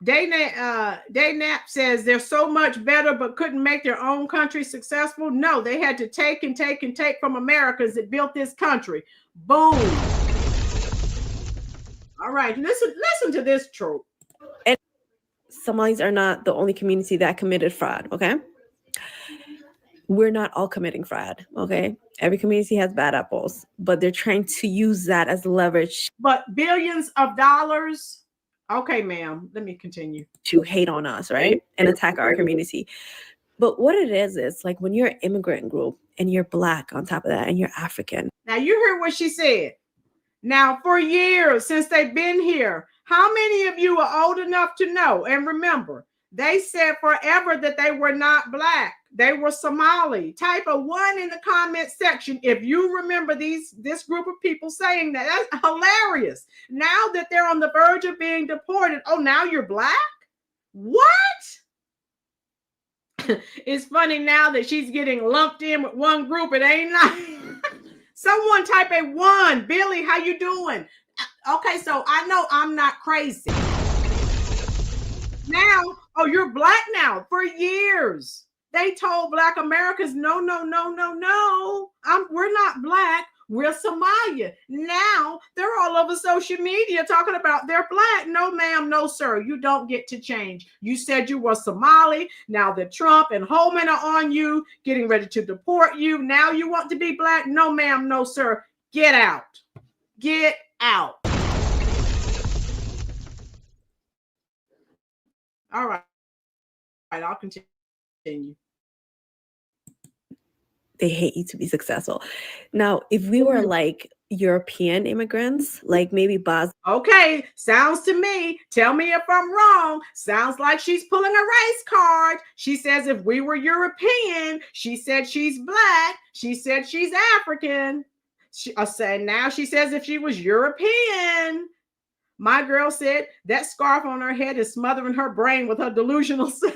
Daynap says they're so much better, but couldn't make their own country successful. No, they had to take and take and take from Americans that built this country. Boom. All right, listen to this trope. And Somalis are not the only community that committed fraud, okay? We're not all committing fraud, okay? Every community has bad apples, but they're trying to use that as leverage. But billions of dollars. Okay, ma'am, let me continue. To hate on us, right? And attack our community. But what it is like when you're an immigrant group and you're Black on top of that and you're African. Now, you heard what she said. Now, for years since they've been here, how many of you are old enough to know and remember? They said forever that they were not Black. They were Somali. Type a 1 in the comment section if you remember this group of people saying that. That's hilarious. Now that they're on the verge of being deported, oh, now you're Black? What? It's funny now that she's getting lumped in with one group. It ain't like someone type a 1. Billy, how you doing? Okay, so I know I'm not crazy. Now, oh, you're Black now. For years, they told Black Americans, no, we're not Black. We're Somalia. Now they're all over social media talking about they're Black. No, ma'am, no, sir. You don't get to change. You said you were Somali. Now that Trump and Holman are on you, getting ready to deport you. Now you want to be Black? No, ma'am, no, sir. Get out. Get out. All right. All right, I'll continue. They hate you to be successful. Now, if we were like European immigrants, like maybe Bosnia. Okay, sounds to me, tell me if I'm wrong, sounds like she's pulling a race card. She says if we were European, she said she's Black, she said she's African. Now she says if she was European. My girl said that scarf on her head is smothering her brain with her delusional self.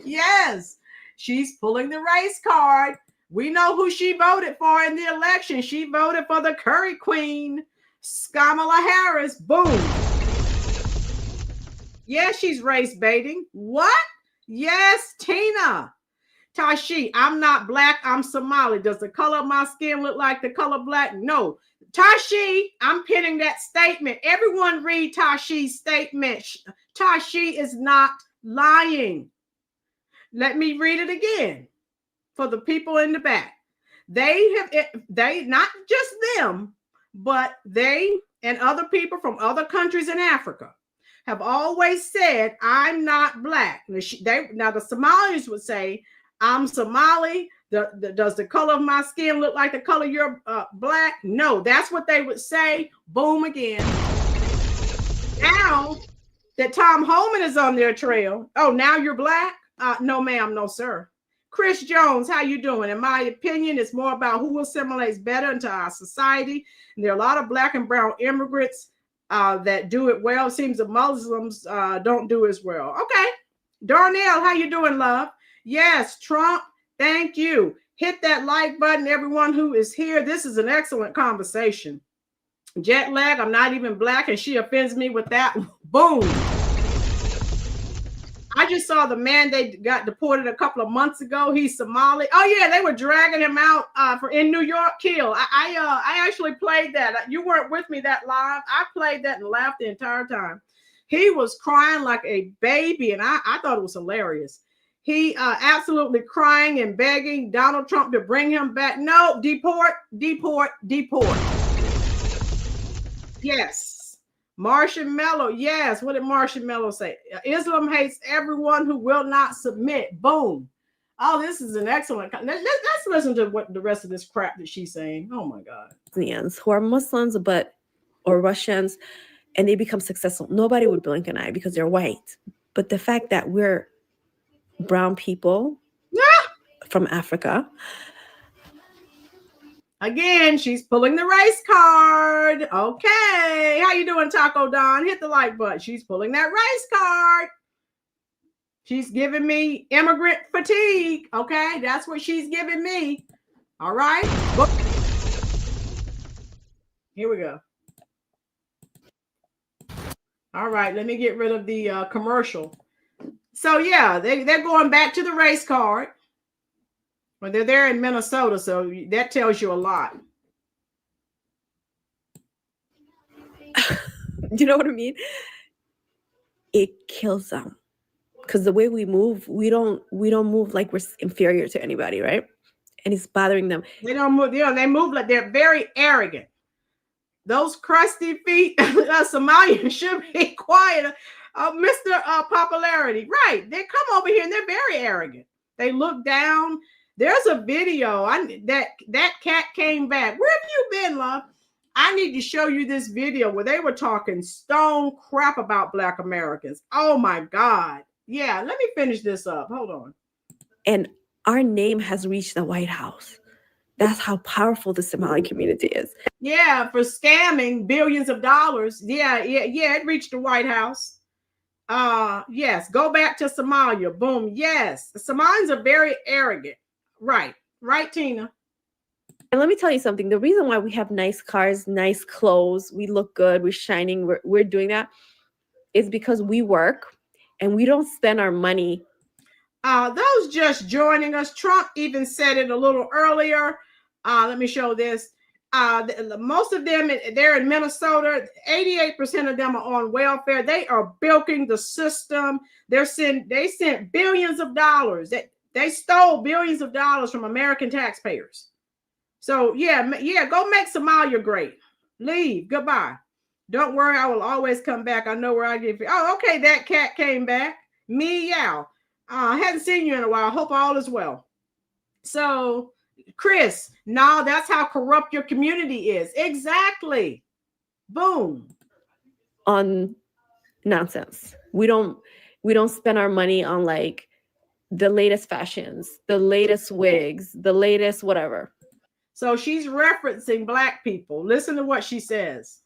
Yes, she's pulling the race card. We know who she voted for in the election. She voted for the Curry Queen, Kamala Harris. Boom. Yeah, she's race baiting. What? Yes, Tina. Tashi, I'm not black, I'm Somali. Does the color of my skin look like the color black? No. Tashi, I'm pinning that statement. Everyone read Tashi's statement. Tashi is not lying. Let me read it again for the people in the back. They not just them, but they and other people from other countries in Africa have always said, I'm not black. Now the Somalis would say, I'm Somali. Does the color of my skin look like the color you're black? No, that's what they would say. Boom again. Now that Tom Holman is on their trail. Oh, now you're black? No, ma'am, no, sir. Chris Jones, how you doing? In my opinion, it's more about who assimilates better into our society. And there are a lot of black and brown immigrants that do it well. It seems the Muslims don't do as well. Okay. Darnell, how you doing, love? Yes, Trump, thank you. Hit that like button, everyone who is here. This is an excellent conversation. Jet lag, I'm not even black, and she offends me with that. Boom. I just saw the man they got deported a couple of months ago. He's Somali. Oh, yeah, they were dragging him out in New York Kill. I actually played that. You weren't with me that live. I played that and laughed the entire time. He was crying like a baby, and I thought it was hilarious. He absolutely crying and begging Donald Trump to bring him back. No, deport, deport, deport. Yes. Martian Mello. Yes. What did Martian Mello say? Islam hates everyone who will not submit. Boom. Oh, this is an excellent. Let's listen to what the rest of this crap that she's saying. Oh, my God. Who are Muslims or Russians, and they become successful. Nobody would blink an eye because they're white. But the fact that we're brown people from Africa. Again, she's pulling the race card. Okay. How you doing, Taco Don? Hit the like button. She's pulling that race card. She's giving me immigrant fatigue. Okay. That's what she's giving me. All right. Here we go. All right. Let me get rid of the commercial. So, yeah, they're going back to the race card. Well, they're there in Minnesota, so that tells you a lot. You know what I mean? It kills them. Because the way we move, we don't move like we're inferior to anybody, right? And it's bothering them. They don't move, they move like they're very arrogant. Those crusty feet, Somalians should be quiet. Mr. Popularity. Right. They come over here and they're very arrogant. They look down. There's a video. That cat came back. Where have you been, love? I need to show you this video where they were talking stone crap about Black Americans. Oh, my God. Yeah, let me finish this up. Hold on. And our name has reached the White House. That's how powerful the Somali community is. Yeah, for scamming billions of dollars. Yeah, it reached the White House. Yes, go back to Somalia. Boom. Yes, the Somalians are very arrogant. Right, Tina. And let me tell you something. The reason why we have nice cars, nice clothes, we look good, we're shining, we're doing that is because we work and we don't spend our money. Those just joining us, Trump even said it a little earlier. Let me show this. Most of them, they're in Minnesota. 88% of them are on welfare. They are bilking the system. They sent billions of dollars. They stole billions of dollars from American taxpayers. So yeah, go make Somalia great. Leave. Goodbye. Don't worry, I will always come back. I know where I get. Oh, okay, that cat came back. Meow. I hadn't seen you in a while. Hope all is well. So, Chris, no, that's how corrupt your community is. Exactly. Boom. On nonsense. We don't spend our money on like the latest fashions, the latest wigs, the latest whatever. So she's referencing Black people. Listen to what she says.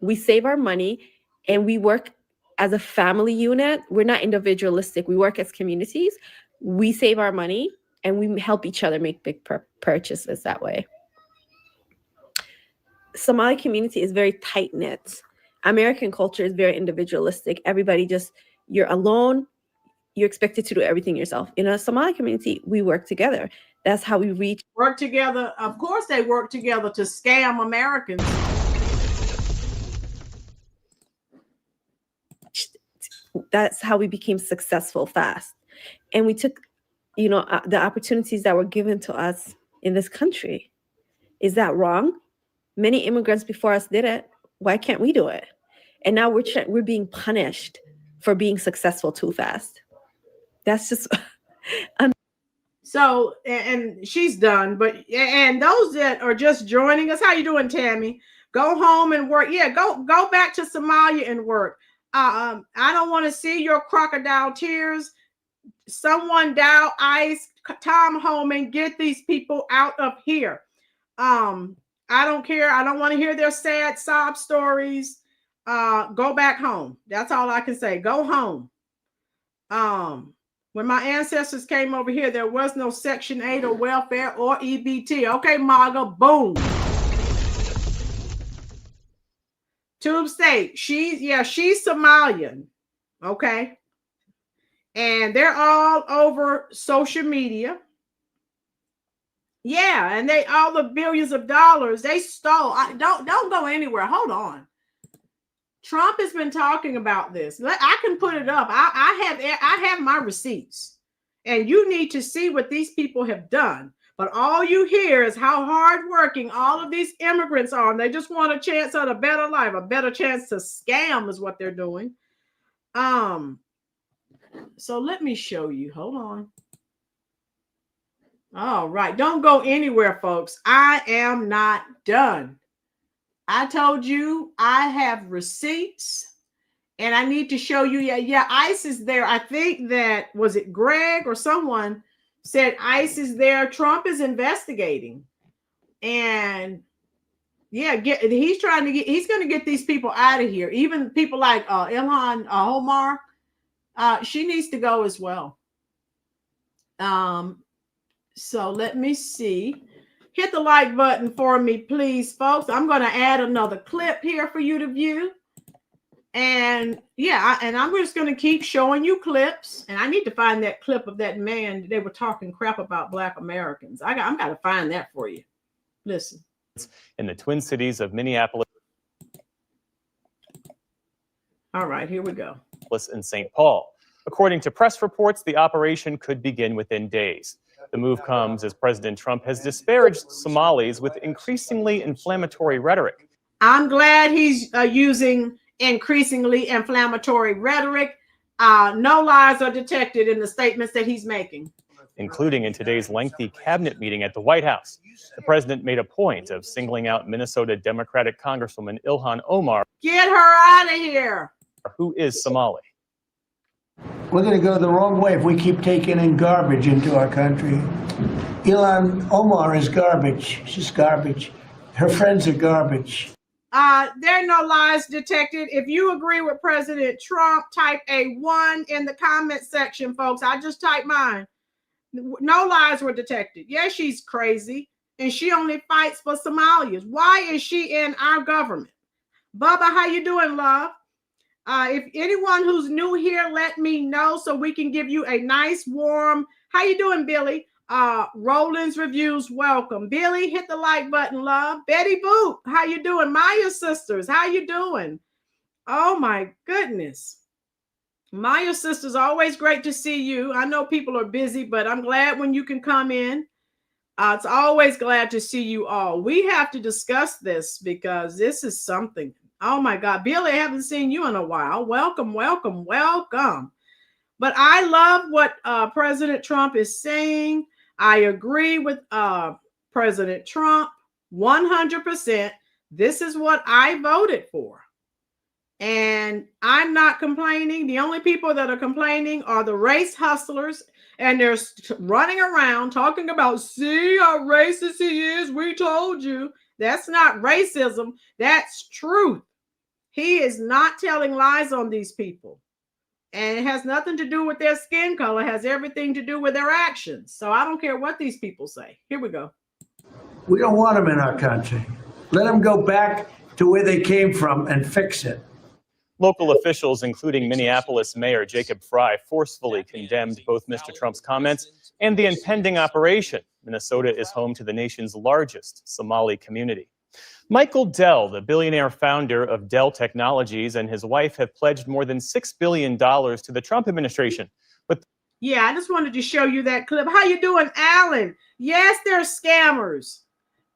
We save our money and we work as a family unit. We're not individualistic. We work as communities. We save our money and we help each other make big purchases that way. Somali community is very tight-knit. American culture is very individualistic. Everybody just, you're alone, you're expected to do everything yourself. In a Somali community, we work together. That's how we reach. Work together. Of course, they work together to scam Americans. That's how we became successful fast. And we took, you know, the opportunities that were given to us in this country. Is that wrong? Many immigrants before us did it. Why can't we do it? And now we're being punished for being successful too fast. That's just. So, and she's done, but, and those that are just joining us, how you doing, Tammy? Go home and work. Yeah, go back to Somalia and work. I don't want to see your crocodile tears. Someone dial ICE, Tom home and get these people out of here. I don't care. I don't want to hear their sad sob stories. Go back home. That's all I can say. Go home. When my ancestors came over here, there was no Section 8 or welfare or EBT. Okay, MAGA, boom. Tube State, she's Somalian. Okay. And they're all over social media. Yeah, and they all the billions of dollars they stole. Don't go anywhere. Hold on. Trump has been talking about this. I can put it up. I have my receipts, and you need to see what these people have done. But all you hear is how hardworking all of these immigrants are. And they just want a chance at a better life, a better chance to scam is what they're doing. So let me show you. Hold on. All right. Don't go anywhere, folks. I am not done. I told you I have receipts and I need to show you. Yeah, ICE is there. I think that, was it Greg or someone said ICE is there. Trump is investigating. And yeah, he's going to get these people out of here. Even people like Ilhan, Omar, she needs to go as well. So let me see. Hit the like button for me, please, folks. I'm going to add another clip here for you to view. And yeah, and I'm just going to keep showing you clips. And I need to find that clip of that man. They were talking crap about Black Americans. I'm got to find that for you. Listen. In the Twin Cities of Minneapolis. All right, here we go. And St. Paul. According to press reports, the operation could begin within days. The move comes as President Trump has disparaged Somalis with increasingly inflammatory rhetoric. I'm glad he's using increasingly inflammatory rhetoric. No lies are detected in the statements that he's making. Including in today's lengthy cabinet meeting at the White House. The president made a point of singling out Minnesota Democratic Congresswoman Ilhan Omar. Get her out of here. Who is Somali. We're going to go the wrong way if we keep taking in garbage into our country. Ilhan Omar is garbage. She's garbage. Her friends are garbage. There are no lies detected. If you agree with President Trump, type a 1 in the comment section, folks. I just typed mine. No lies were detected. Yeah, she's crazy, and she only fights for Somalians. Why is she in our government? Bubba, how you doing, love? If anyone who's new here, let me know so we can give you a nice warm. How you doing, Billy? Rollyn's Reviews, welcome. Billy, hit the like button, love. Betty Boop, how you doing? Maya sisters, how you doing? Oh my goodness. Maya sisters, always great to see you. I know people are busy, but I'm glad when you can come in. It's always glad to see you all. We have to discuss this because this is something. Oh my God, Billy, I haven't seen you in a while. Welcome, welcome, welcome. But I love what President Trump is saying. I agree with President Trump 100%. This is what I voted for. And I'm not complaining. The only people that are complaining are the race hustlers. And they're running around talking about, see how racist he is. We told you. That's not racism. That's truth. He is not telling lies on these people. And it has nothing to do with their skin color. It has everything to do with their actions. So I don't care what these people say. Here we go. We don't want them in our country. Let them go back to where they came from and fix it. Local officials, including Minneapolis Mayor Jacob Fry, forcefully condemned both Mr. Trump's comments and the impending operation. Minnesota is home to the nation's largest Somali community. Michael Dell, the billionaire founder of Dell Technologies, and his wife have pledged more than $6 billion to the Trump administration. But yeah, I just wanted to show you that clip. How you doing, Alan? Yes, they're scammers.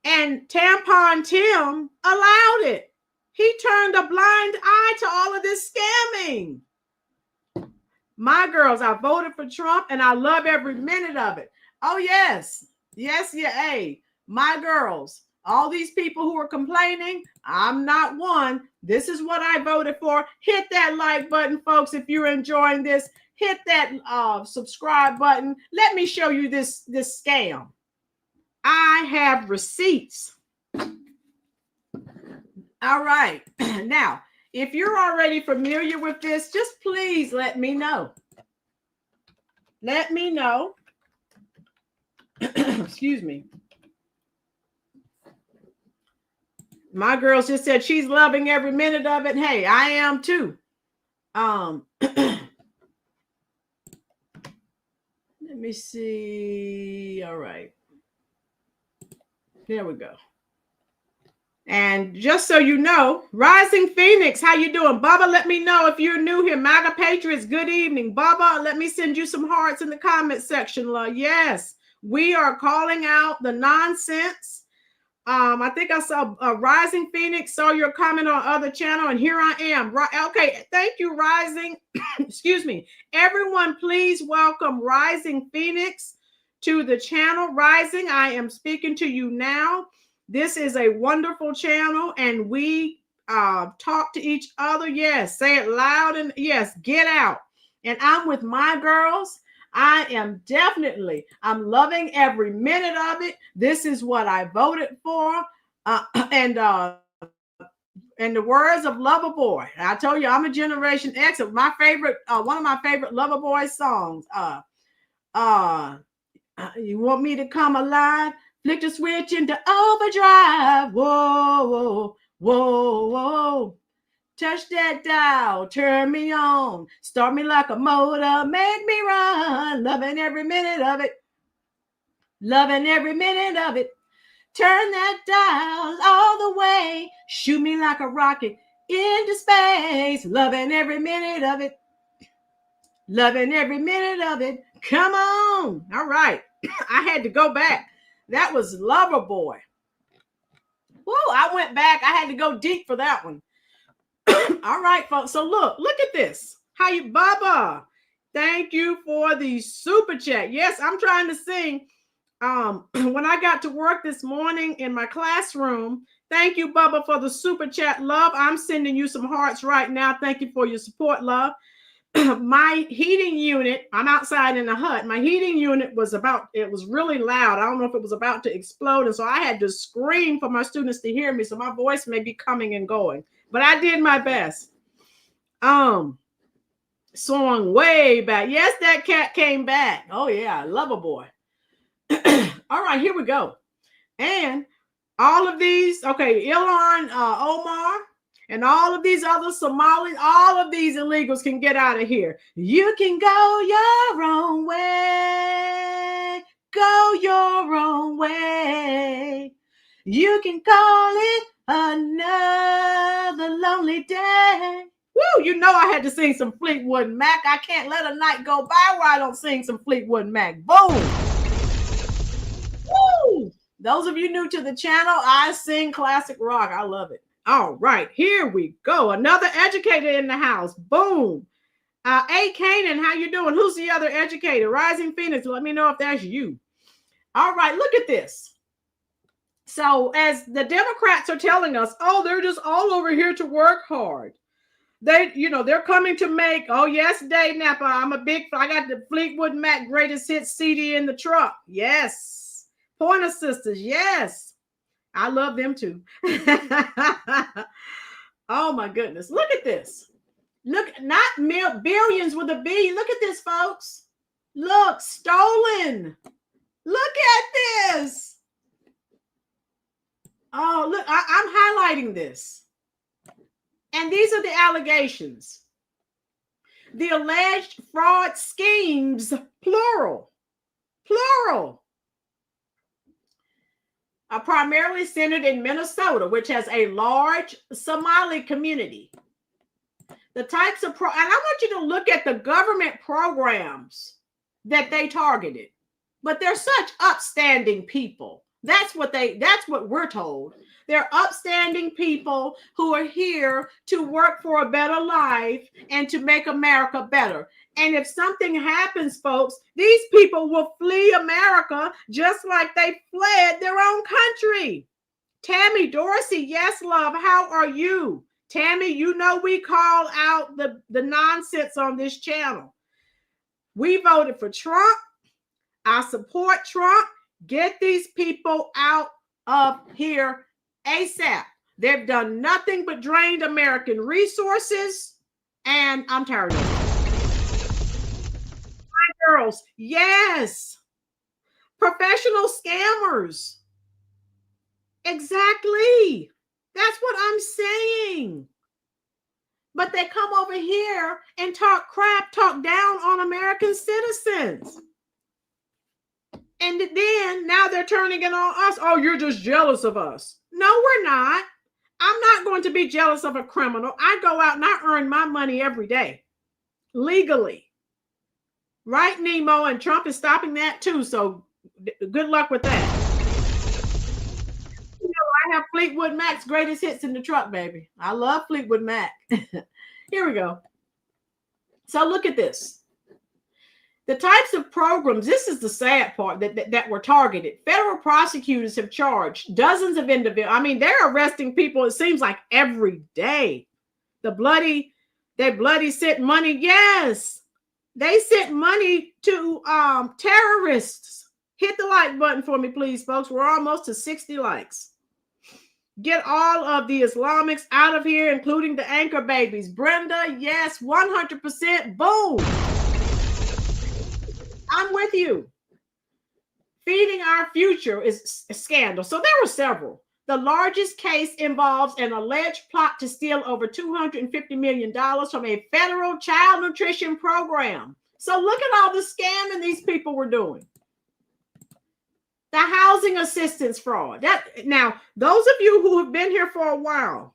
And Tampon Tim allowed it. He turned a blind eye to all of this scamming. My girls, I voted for Trump and I love every minute of it. Oh, yes. Yes, yeah. Hey, my girls, all these people who are complaining, I'm not one. This is what I voted for. Hit that like button, folks, if you're enjoying this. Hit that subscribe button. Let me show you this scam. I have receipts. All right. Now, if you're already familiar with this, just please let me know. Let me know. Excuse me. My girl just said she's loving every minute of it. Hey, I am too. Let me see. All right. There we go. And just so you know, Rising Phoenix, how you doing? Bubba, let me know if you're new here. MAGA Patriots, good evening. Bubba, let me send you some hearts in the comment section. Yes, we are calling out the nonsense. I think I saw Rising Phoenix, saw your comment on other channel, and here I am. Okay, thank you, Rising. Excuse me. Everyone, please welcome Rising Phoenix to the channel. Rising, I am speaking to you now. This is a wonderful channel, and we talk to each other. Yes, say it loud, and yes, get out. And I'm with my girls. I am definitely, I'm loving every minute of it. This is what I voted for. And the words of Loverboy. I told you I'm a Generation X. My favorite, one of my favorite Loverboy songs. You want me to come alive? Flick the switch into overdrive. Whoa, whoa, whoa, whoa. Touch that dial, turn me on, start me like a motor, make me run, loving every minute of it, loving every minute of it. Turn that dial all the way, shoot me like a rocket into space, loving every minute of it, loving every minute of it. Come on. All right. I had to go back. That was Loverboy. Whoa, I went back. I had to go deep for that one. All right, folks. So look at this. How you, Bubba? Thank you for the super chat. Yes, I'm trying to sing. When I got to work this morning in my classroom, thank you, Bubba, for the super chat, love. I'm sending you some hearts right now. Thank you for your support, love. My heating unit, I'm outside in a hut. My heating unit was it was really loud. I don't know if it was about to explode. And so I had to scream for my students to hear me. So my voice may be coming and going, but I did my best. Song way back. Yes, that cat came back. Oh yeah, Loverboy. All right, here we go. And all of these, okay, Ilhan, Omar, and all of these other Somalis, all of these illegals can get out of here. You can go your own way. Go your own way. You can call it another lonely day. Woo, you know I had to sing some Fleetwood Mac. I can't let a night go by where I don't sing some Fleetwood Mac. Boom. Woo. Those of you new to the channel, I sing classic rock. I love it. All right, here we go. Another educator in the house. Boom. A. Kanan, how you doing? Who's the other educator? Rising Phoenix, let me know if that's you. All right, look at this. So as the Democrats are telling us, oh, they're just all over here to work hard. They're coming to make, oh, yes, Dave Napa, I got the Fleetwood Mac greatest hits CD in the truck. Yes. Pointer Sisters, yes. I love them too. Oh my goodness. Look at this. Look, not billions with a B. Look at this, folks. Look, stolen. Look at this. Oh, look, I'm highlighting this. And these are the allegations. The alleged fraud schemes, plural, are primarily centered in Minnesota, which has a large Somali community. The types of and I want you to look at the government programs that they targeted. But they're such upstanding people. That's what we're told. They're upstanding people who are here to work for a better life and to make America better. And if something happens, folks, these people will flee America just like they fled their own country. Tammy Dorsey, yes, love, how are you? Tammy, you know we call out the nonsense on this channel. We voted for Trump. I support Trump. Get these people out of here ASAP. They've done nothing but drained American resources, and I'm tired of it. My girls, yes. Professional scammers. Exactly. That's what I'm saying. But they come over here and talk crap, talk down on American citizens. And then now they're turning it on us. Oh, you're just jealous of us. No, we're not. I'm not going to be jealous of a criminal. I go out and I earn my money every day legally. Right, Nemo? And Trump is stopping that too. So good luck with that. You know, I have Fleetwood Mac's greatest hits in the truck, baby. I love Fleetwood Mac. Here we go. So look at this. The types of programs, this is the sad part, that were targeted. Federal prosecutors have charged dozens of individuals. I mean, they're arresting people, it seems like every day. They bloody sent money. Yes, they sent money to terrorists. Hit the like button for me, please, folks. We're almost to 60 likes. Get all of the Islamics out of here, including the anchor babies. Brenda, yes, 100%. Boom. I'm with you. Feeding our future is a scandal. So there were several. The largest case involves an alleged plot to steal over $250 million from a federal child nutrition program. So look at all the scamming these people were doing. The housing assistance fraud. Now, those of you who have been here for a while,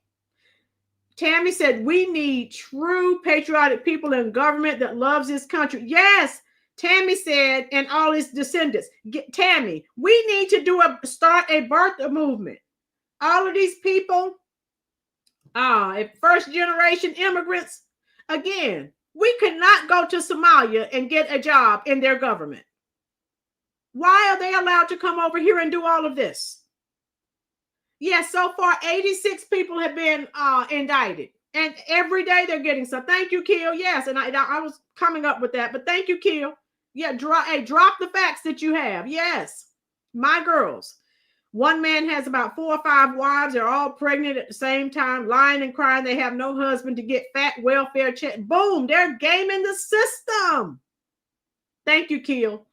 Tammy said, we need true patriotic people in government that loves this country. Yes, Tammy said, and all his descendants. Tammy, we need to start a birther movement. All of these people, first generation immigrants, again, we could not go to Somalia and get a job in their government. Why are they allowed to come over here and do all of this? Yes, so far 86 people have been indicted, and every day they're getting some. Thank you, Kiel. Yes, and I was coming up with that, but thank you, Kiel. Yeah, drop the facts that you have. Yes, my girls. One man has about 4 or 5 wives. They're all pregnant at the same time, lying and crying. They have no husband to get fat welfare check. Boom, they're gaming the system. Thank you, Kiel.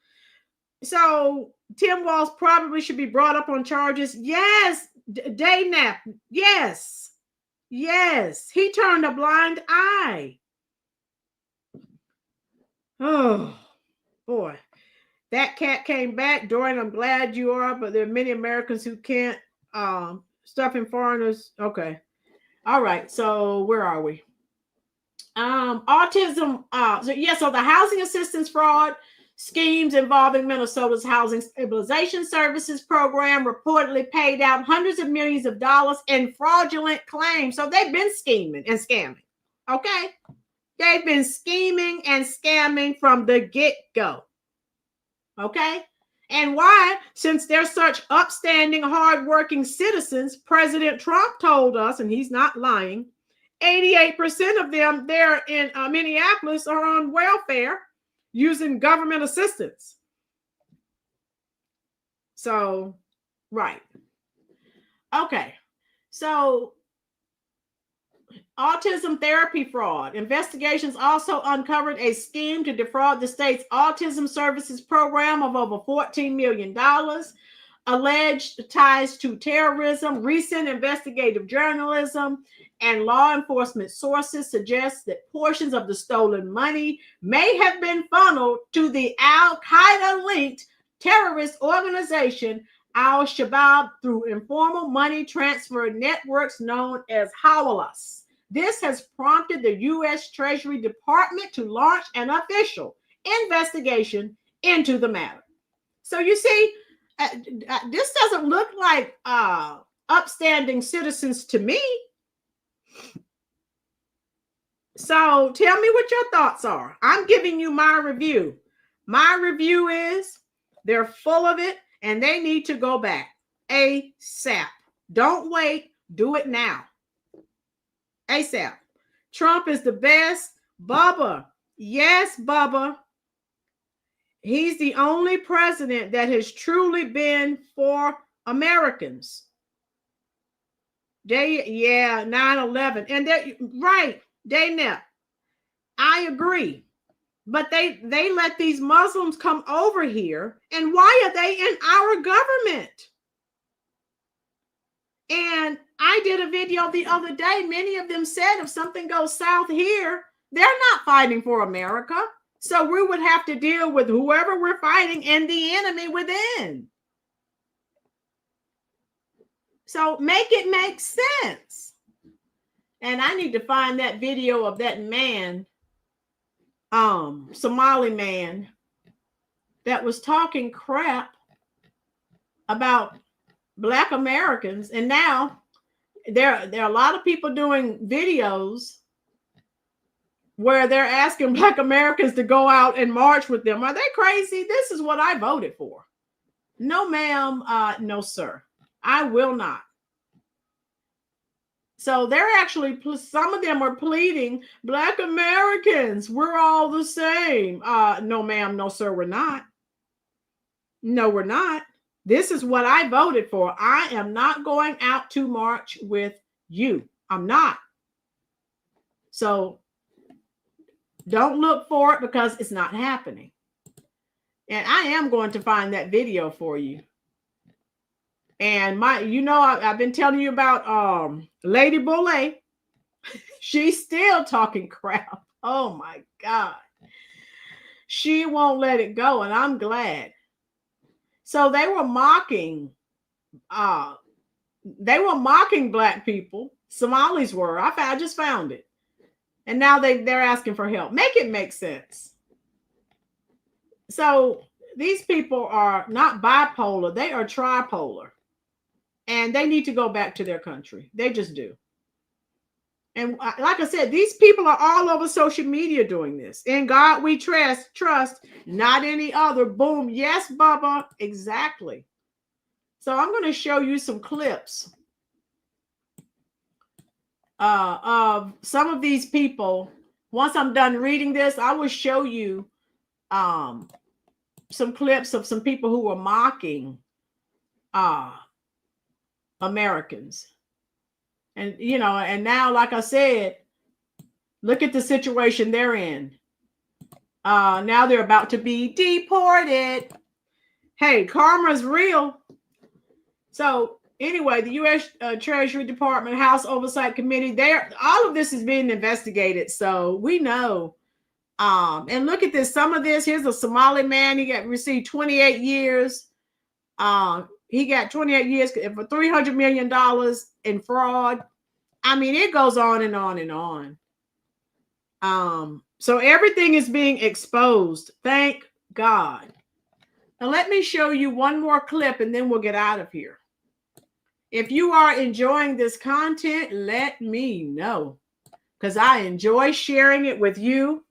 So Tim Walz probably should be brought up on charges. Yes, Daynap. Yes, yes. He turned a blind eye. Oh, boy. That cat came back. Dorian, I'm glad you are, but there are many Americans who can't stuff in foreigners. Okay. All right. So where are we? Autism. So the housing assistance fraud schemes involving Minnesota's Housing Stabilization Services program reportedly paid out hundreds of millions of dollars in fraudulent claims. So they've been scheming and scamming. Okay. They've been scheming and scamming from the get-go. Okay. And why? Since they're such upstanding, hardworking citizens, President Trump told us, and he's not lying, 88% of them there in Minneapolis are on welfare using government assistance. So, right. Okay. So Autism therapy fraud. Investigations also uncovered a scheme to defraud the state's autism services program of over $14 million. Alleged ties to terrorism. Recent investigative journalism and law enforcement sources suggest that portions of the stolen money may have been funneled to the Al-Qaeda-linked terrorist organization Al-Shabaab through informal money transfer networks known as Hawalas. This has prompted the U.S. Treasury Department to launch an official investigation into the matter. So you see, this doesn't look like upstanding citizens to me. So tell me what your thoughts are. I'm giving you my review. My review is they're full of it and they need to go back ASAP. Don't wait. Do it now. ASAP. Trump is the best. Bubba. Yes, Bubba. He's the only president that has truly been for Americans. 9/11. And they're right, Daynep. I agree. But they let these Muslims come over here. And why are they in our government? And I did a video the other day. Many of them said if something goes south here, they're not fighting for America. So we would have to deal with whoever we're fighting and the enemy within. So make it make sense. And I need to find that video of that man, Somali man, that was talking crap about Black Americans. And now there are a lot of people doing videos where they're asking Black Americans to go out and march with them. Are they crazy? This is what I voted for. No, ma'am. No, sir. I will not. So they're actually, some of them are pleading, Black Americans, we're all the same. No, ma'am. No, sir, we're not. No, we're not. This is what I voted for. I am not going out to march with you. I'm not. So don't look for it because it's not happening. And I am going to find that video for you. And I've been telling you about Lady Boulay. She's still talking crap. Oh my God. She won't let it go, and I'm glad. So they were mocking Black people. Somalis were. I just found it. And now they're asking for help. Make it make sense. So these people are not bipolar. They are tripolar. And they need to go back to their country. They just do. And like I said, these people are all over social media doing this. In God we trust, not any other. Boom. Yes, Bubba. Exactly. So I'm going to show you some clips of some of these people. Once I'm done reading this, I will show you some clips of some people who were mocking Americans. And, and now, like I said, look at the situation they're in. Now they're about to be deported. Hey, karma's real. So anyway, the U.S. Treasury Department, House Oversight Committee, all of this is being investigated. So we know. And look at this. Some of this, here's a Somali man. He received 28 years. He got 28 years for $300 million in fraud. I mean, it goes on and on and on. So everything is being exposed. Thank God. Now let me show you one more clip and then we'll get out of here. If you are enjoying this content, let me know, because I enjoy sharing it with you.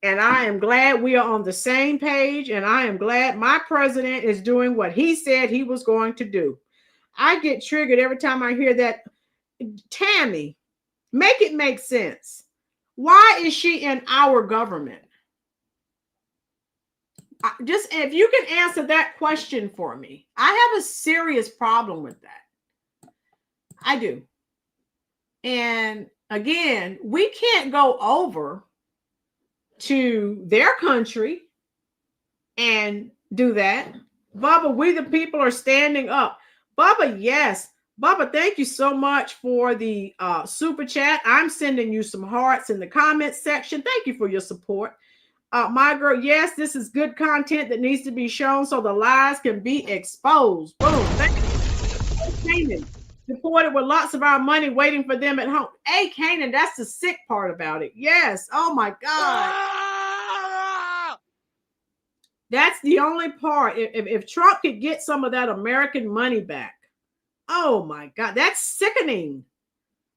And I am glad we are on the same page. And I am glad my president is doing what he said he was going to do. I get triggered every time I hear that. Tammy, make it make sense. Why is she in our government? Just if you can answer that question for me. I have a serious problem with that. I do. And again, we can't go over to their country and do that. Bubba, we the people are standing up. Bubba, yes. Bubba, thank you so much for the super chat. I'm sending you some hearts in the comments section. Thank you for your support. My girl, yes, this is good content that needs to be shown so the lies can be exposed. Boom. Thank you. Canaan, deported with lots of our money waiting for them at home. Hey, Canaan, that's the sick part about it. Yes. Oh, my God. That's the only part. If Trump could get some of that American money back, oh, my God, that's sickening.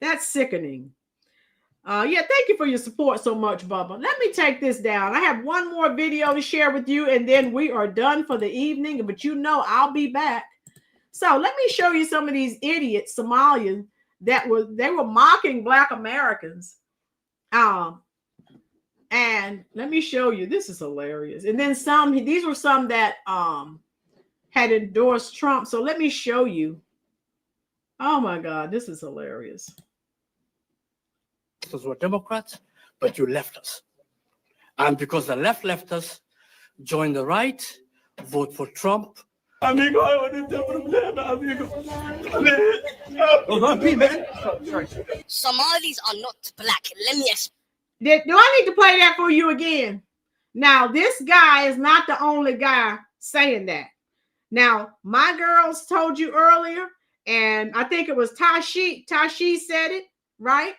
That's sickening. Yeah, thank you for your support so much, Bubba. Let me take this down. I have one more video to share with you, and then we are done for the evening. But you know I'll be back. So let me show you some of these idiots, Somalians, they were mocking Black Americans. And let me show you. This is hilarious. And then these were some that had endorsed Trump. So let me show you. Oh my God, this is hilarious. Were Democrats, but you left us. And because the left left us, join the right, vote for Trump. Amigo, Somalis are not black. Let me explain. Do I need to play that for you again? Now, this guy is not the only guy saying that. Now, my girls told you earlier, and I think it was Tashi said it, right?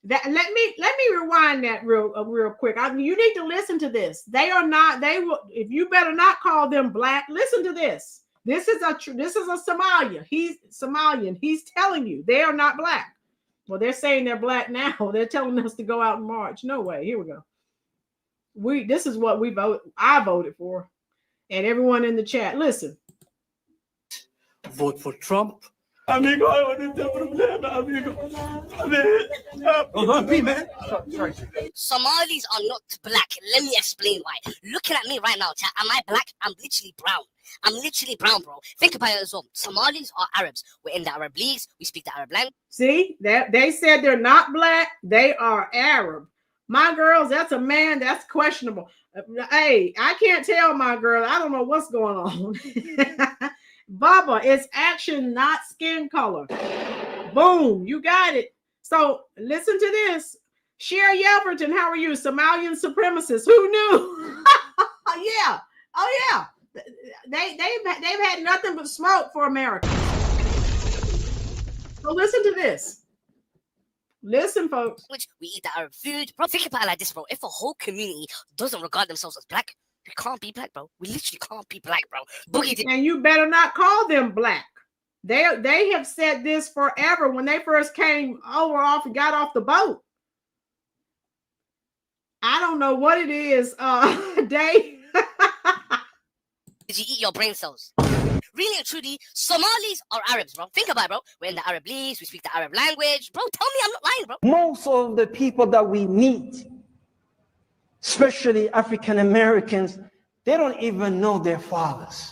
That let me rewind that real quick. You need to listen to this. If you better not call them black, listen to this. This is a Somalian. He's Somalian. He's telling you they are not black. Well, they're saying they're black now. They're telling us to go out and march. No way. Here we go. This is what I voted for. And everyone in the chat, listen. Vote for Trump. Somalis are not black. Let me explain why. Looking at me right now, chat, am I black? I'm literally brown. I'm literally brown, bro. Think about it as well. Somalis are Arabs. We're in the Arab leagues. We speak the Arab language. See, they said they're not black. They are Arab. My girls, that's a man. That's questionable. Hey, I can't tell my girl. I don't know what's going on. Bubba, it's action, not skin color. Boom, you got it. So listen to this. Sherry Yelverton, how are you? Somalian supremacists. Who knew? Yeah. Oh yeah. They've had nothing but smoke for America. So listen to this. Listen, folks. Which we eat the Arab food. Bro, think about it like this, bro. If a whole community doesn't regard themselves as black, we can't be black, bro. We literally can't be black, bro. And you better not call them black. They have said this forever when they first came got off the boat. I don't know what it is, Dave. Did you eat your brain cells? Really and truly, Somalis are Arabs, bro. Think about it, bro. We're in the Arab leagues. We speak the Arab language. Bro, tell me I'm not lying, bro. Most of the people that we meet, especially African Americans, they don't even know their fathers.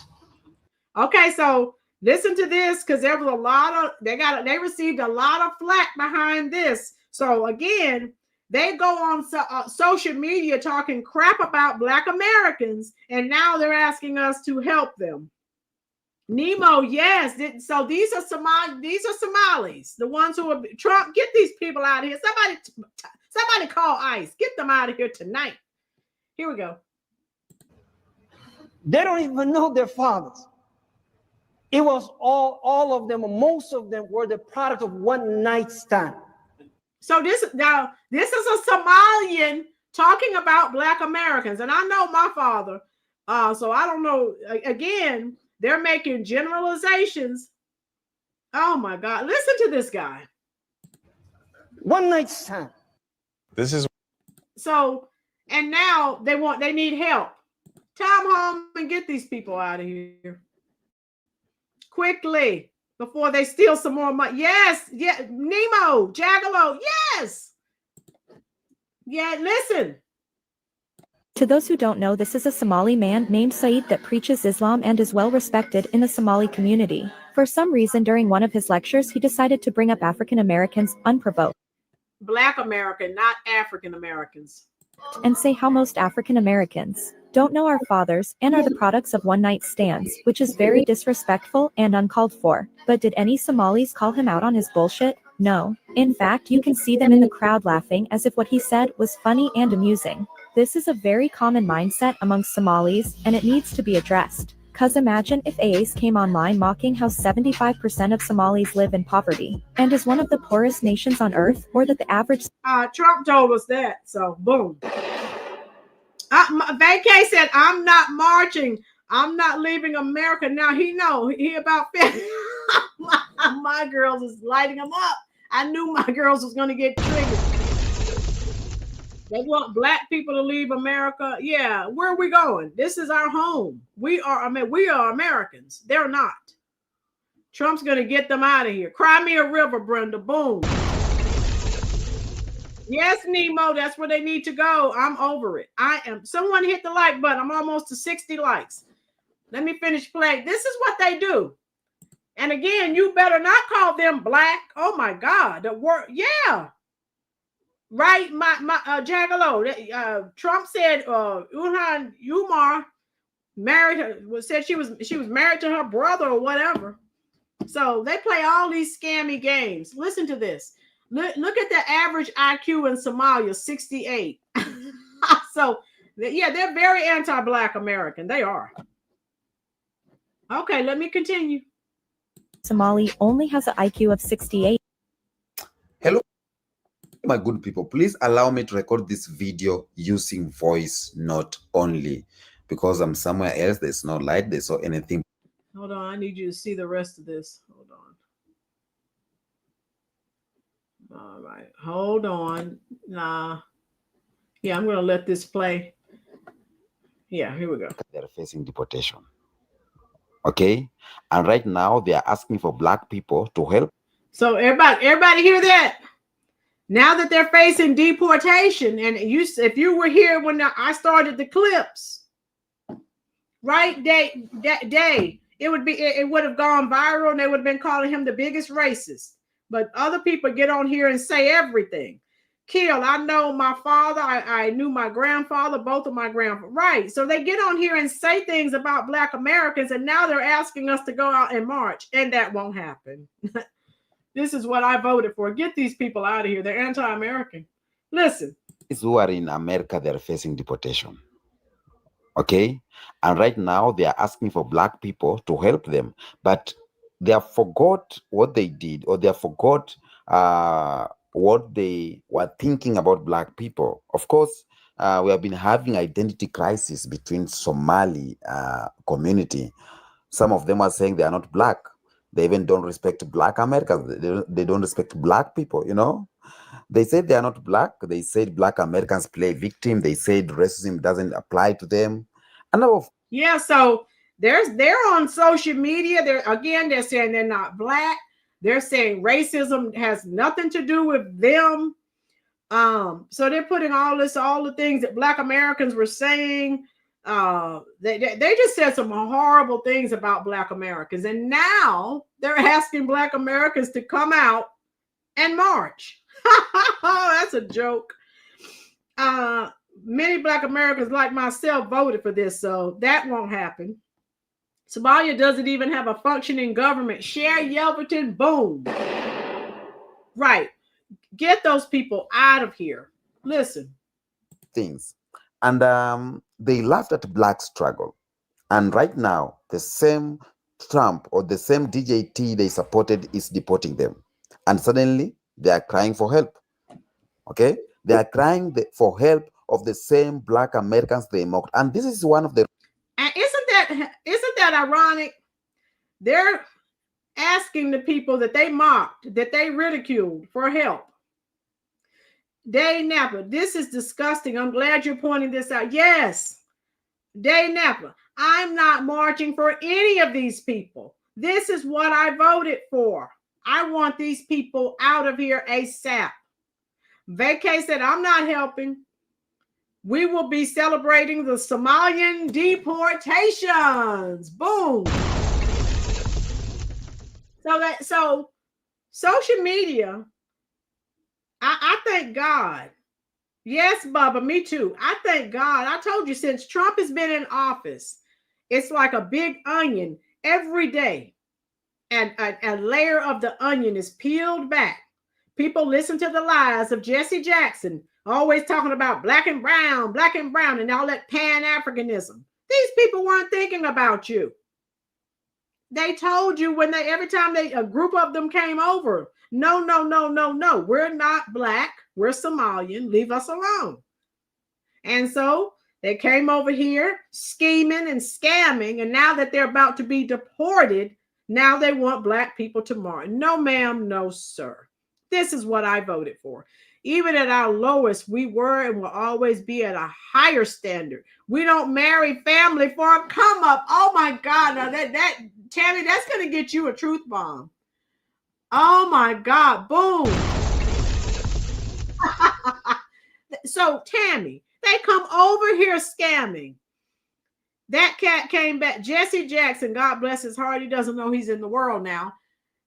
Okay, so listen to this, because there was a lot of they received a lot of flack behind this. So again, they go on social media talking crap about Black Americans, and now they're asking us to help them. Nemo, yes. So these are Somalis, the ones who are Trump. Get these people out of here. Somebody call ICE. Get them out of here tonight. Here we go. They don't even know their fathers. It was all of them, or most of them, were the product of one night stand. So this is a Somalian talking about Black Americans, and I know my father. So I don't know. Again, they're making generalizations. Oh my God! Listen to this guy. One night stand. This is so, and now they need help. Come home and get these people out of here quickly before they steal some more money. Yes, yeah, Nemo, Jaggalo, yes. Yeah, listen. To those who don't know, this is a Somali man named Said that preaches Islam and is well respected in the Somali community. For some reason, during one of his lectures, he decided to bring up African Americans unprovoked. Black American, not African Americans. And say how most African Americans don't know our fathers and are the products of one-night stands, which is very disrespectful and uncalled for. But did any Somalis call him out on his bullshit? No. In fact, you can see them in the crowd laughing as if what he said was funny and amusing. This is a very common mindset among Somalis, and it needs to be addressed. Cause imagine if AAs came online mocking how 75% of Somalis live in poverty, and is one of the poorest nations on earth, or that the average... Trump told us that, so boom. Vacay said, I'm not marching. I'm not leaving America. Now he about my girls is lighting them up. I knew my girls was going to get triggered. They want black people to leave America. Yeah, where are we going? This is our home. We are Americans. They're not. Trump's going to get them out of here. Cry me a river, Brenda. Boom. Yes, Nemo, that's where they need to go. I'm over it. Someone hit the like button. I'm almost to 60 likes. Let me finish playing. This is what they do. And again, you better not call them black. Oh my God. The word, yeah. Right, Jagalo. Trump said Ilhan Omar married her, said she was married to her brother or whatever. So they play all these scammy games. Listen to this. Look at the average IQ in Somalia, 68. So yeah, they're very anti-Black American. They are. Okay, let me continue. Somali only has an IQ of 68. Hello, my good people. Please allow me to record this video using voice note only, because I'm somewhere else. There's no light. There's no anything. Hold on. I need you to see the rest of this. Hold on. All right. Hold on. Yeah, I'm going to let this play. Yeah, here we go. They're facing deportation. Okay. And right now they are asking for Black people to help. So everybody hear that? Now that they're facing deportation, and if you were here when I started the clips, right? That day, it would have gone viral, and they would have been calling him the biggest racist. But other people get on here and say everything. Kill, I know my father, I knew my grandfather, both of my grandfathers. Right. So they get on here and say things about Black Americans, and now they're asking us to go out and march, and that won't happen. This is what I voted for. Get these people out of here. They're anti-American. Listen. Those who are in America, they're facing deportation. Okay. And right now they are asking for Black people to help them. But they have forgot what they did, or they have forgot what they were thinking about Black people. Of course, we have been having identity crisis between Somali community. Some of them are saying they are not Black. They even don't respect Black Americans. They don't respect Black people, you know. They said they are not Black. They said Black Americans play victim. They said racism doesn't apply to them. Yeah, so they're on social media. They're saying they're not Black. They're saying racism has nothing to do with them. So they're putting all the things that Black Americans were saying. They just said some horrible things about Black Americans, and now they're asking Black Americans to come out and march. That's a joke. Many Black Americans like myself voted for this, so that won't happen. Somalia doesn't even have a functioning government. Share Yelverton, boom. Right. Get those people out of here. Listen. Things. And they laughed at Black struggle. And right now, the same Trump or the same DJT they supported is deporting them. And suddenly, they are crying for help. Okay? They are crying for help of the same Black Americans they mocked. And this is one of the... And isn't that ironic? They're asking the people that they mocked, that they ridiculed, for help. Dave Napa, this is disgusting. I'm glad you're pointing this out. Yes, Dave Napa, I'm not marching for any of these people. This is what I voted for. I want these people out of here ASAP. Vacay said, I'm not helping. We will be celebrating the Somalian deportations. Boom. So social media, I thank God. Yes, Bubba, me too. I thank God. I told you, since Trump has been in office, it's like a big onion every day. And a layer of the onion is peeled back. People listen to the lies of Jesse Jackson, always talking about black and brown, and all that Pan-Africanism. These people weren't thinking about you. They told you when every time a group of them came over, no, we're not black, we're Somalian, leave us alone. And so they came over here scheming and scamming, and now that they're about to be deported, now they want black people tomorrow. No, ma'am, no, sir. This is what I voted for. Even at our lowest, we were and will always be at a higher standard. We don't marry family for a come up. Oh my God. Now that Tammy, that's going to get you a truth bomb. Oh my God. Boom. So Tammy, they come over here scamming. That cat came back. Jesse Jackson, God bless his heart. He doesn't know he's in the world now.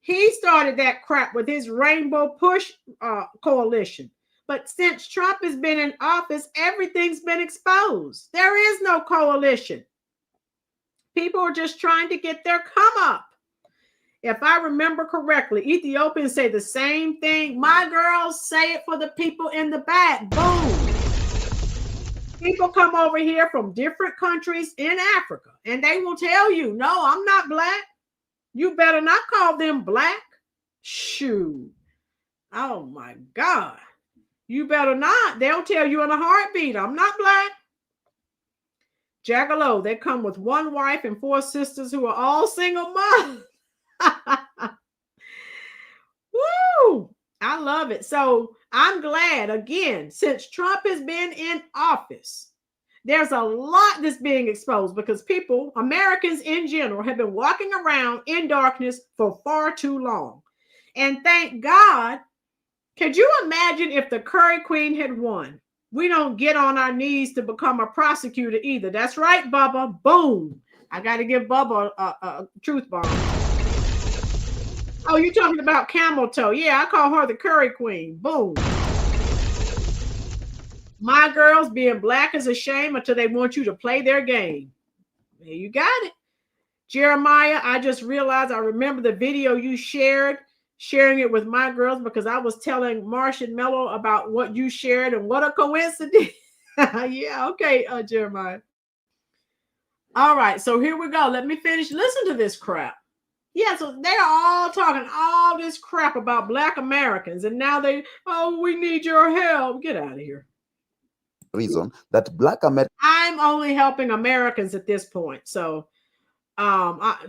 He started that crap with his Rainbow Push coalition. But since Trump has been in office, everything's been exposed. There is no coalition. People are just trying to get their come up. If I remember correctly, Ethiopians say the same thing. My girls say it for the people in the back. Boom. People come over here from different countries in Africa, and they will tell you, no, I'm not black. You better not call them black. Shoot. Oh, my God. You better not. They'll tell you in a heartbeat, I'm not black. Jaggalo, they come with one wife and 4 sisters who are all single mothers. Woo! I love it. So I'm glad, again, since Trump has been in office, there's a lot that's being exposed because people, Americans in general, have been walking around in darkness for far too long. And thank God, could you imagine if the Curry Queen had won? We don't get on our knees to become a prosecutor either. That's right, Bubba. Boom. I got to give Bubba a truth bomb. Oh, you're talking about Camel Toe. Yeah, I call her the Curry Queen. Boom. My girls being black is a shame until they want you to play their game. There you got it. Jeremiah, I just realized I remember the video you sharing it with my girls because I was telling Marsh and Mello about what you shared and what a coincidence. Yeah, okay, Jeremiah. All right, so here we go. Let me finish. Listen to this crap. Yeah, so they're all talking all this crap about black Americans, and now we need your help. Get out of here. Reason that black Americans. I'm only helping Americans at this point. So,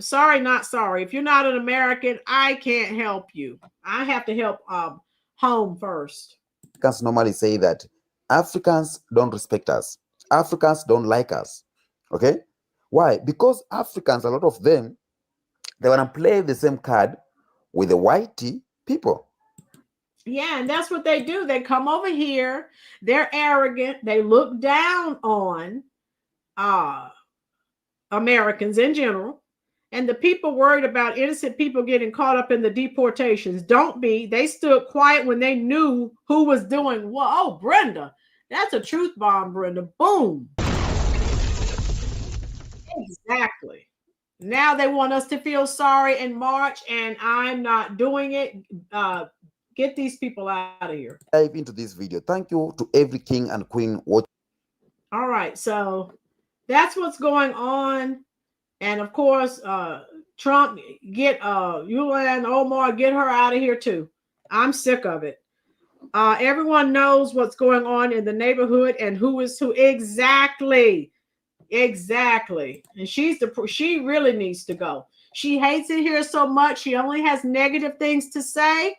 sorry, not sorry. If you're not an American, I can't help you. I have to help home first. Africans normally say that Africans don't respect us. Africans don't like us. Okay? Why? Because Africans, a lot of them, they want to play the same card with the whitey people. Yeah, and that's what they do. They come over here. They're arrogant. They look down on Americans in general. And the people worried about innocent people getting caught up in the deportations. Don't be. They stood quiet when they knew who was doing what. Oh, Brenda. That's a truth bomb, Brenda. Boom. Exactly. Now they want us to feel sorry and march, and I'm not doing it. Get these people out of here. Dive into this video. Thank you to every king and queen watching. All right, so that's what's going on. And of course, Trump, get Ilhan, Omar, get her out of here too. I'm sick of it. Everyone knows what's going on in the neighborhood and who is who. Exactly. And she really needs to go. She hates it here so much. She only has negative things to say.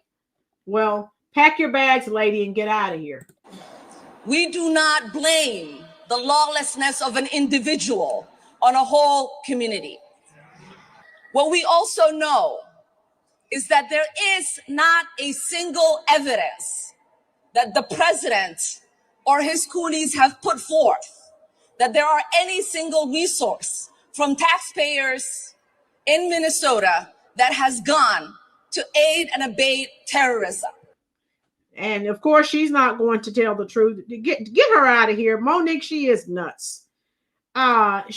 Well, pack your bags, lady, and get out of here. We do not blame the lawlessness of an individual on a whole community. What we also know is that there is not a single evidence that the president or his coolies have put forth that there are any single resource from taxpayers in Minnesota that has gone to aid and abet terrorism. And of course, she's not going to tell the truth. Get her out of here. Monique, she is nuts.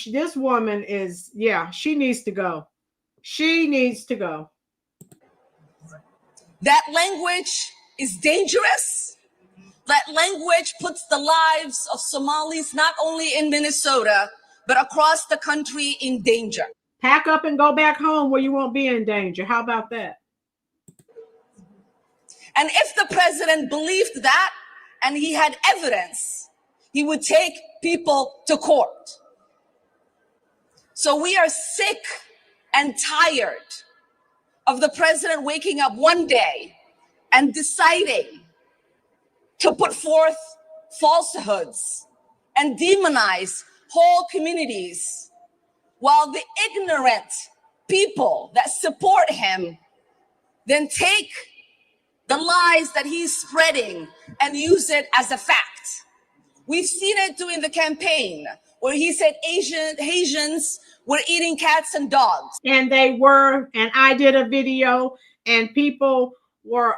This woman is, yeah, she needs to go. She needs to go. That language is dangerous. That language puts the lives of Somalis, not only in Minnesota, but across the country, in danger. Pack up and go back home where you won't be in danger. How about that? And if the president believed that and he had evidence, he would take people to court. So we are sick and tired of the president waking up one day and deciding to put forth falsehoods and demonize whole communities, while the ignorant people that support him then take the lies that he's spreading and use it as a fact. We've seen it during the campaign where he said Asians were eating cats and dogs. And they were, and I did a video and people were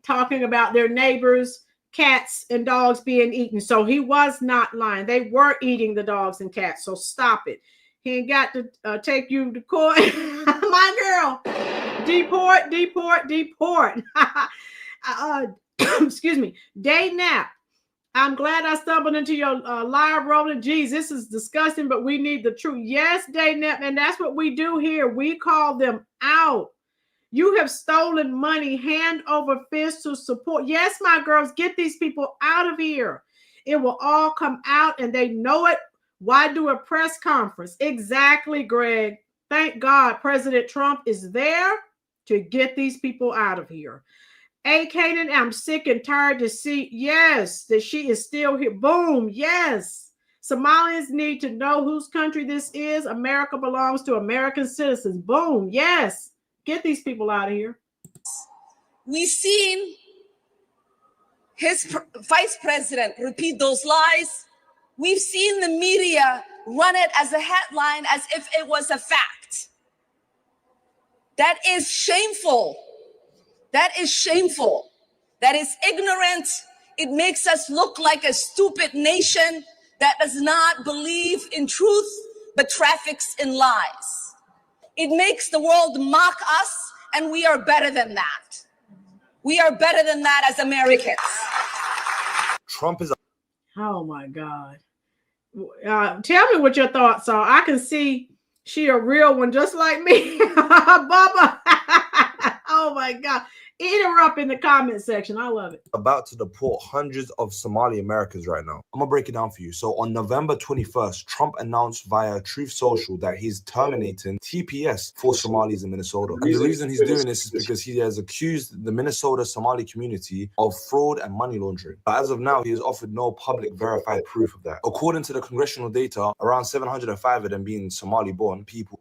talking about their neighbors' cats and dogs being eaten. So he was not lying. They were eating the dogs and cats. So stop it. He ain't got to take you to court. My girl, deport, deport, deport. Excuse me. Day Nap. I'm glad I stumbled into your live, Rolynn. Geez, this is disgusting, but we need the truth. Yes, Day Nap, and that's what we do here. We call them out. You have stolen money hand over fist to support. Yes, my girls, get these people out of here. It will all come out and they know it. Why do a press conference? Exactly, Greg. Thank God President Trump is there to get these people out of here. Hey, Kanan, I'm sick and tired to see, yes, that she is still here. Boom, yes. Somalians need to know whose country this is. America belongs to American citizens. Boom, yes. Get these people out of here. We've seen his vice president repeat those lies. We've seen the media run it as a headline as if it was a fact. That is shameful. That is shameful. That is ignorant. It makes us look like a stupid nation that does not believe in truth, but traffics in lies. It makes the world mock us, and we are better than that. We are better than that as Americans. Trump is. Oh my God. Tell me what your thoughts are. I can see she a real one, just like me. Bubba. Oh my God. Eat her up in the comment section. I love it. About to deport hundreds of Somali Americans right now. I'm gonna break it down for you. So on November 21st, Trump announced via Truth Social that he's terminating TPS for Somalis in Minnesota. And the reason he's doing this is because he has accused the Minnesota Somali community of fraud and money laundering. But as of now, he has offered no public verified proof of that. According to the congressional data, around 705 of them being Somali-born people.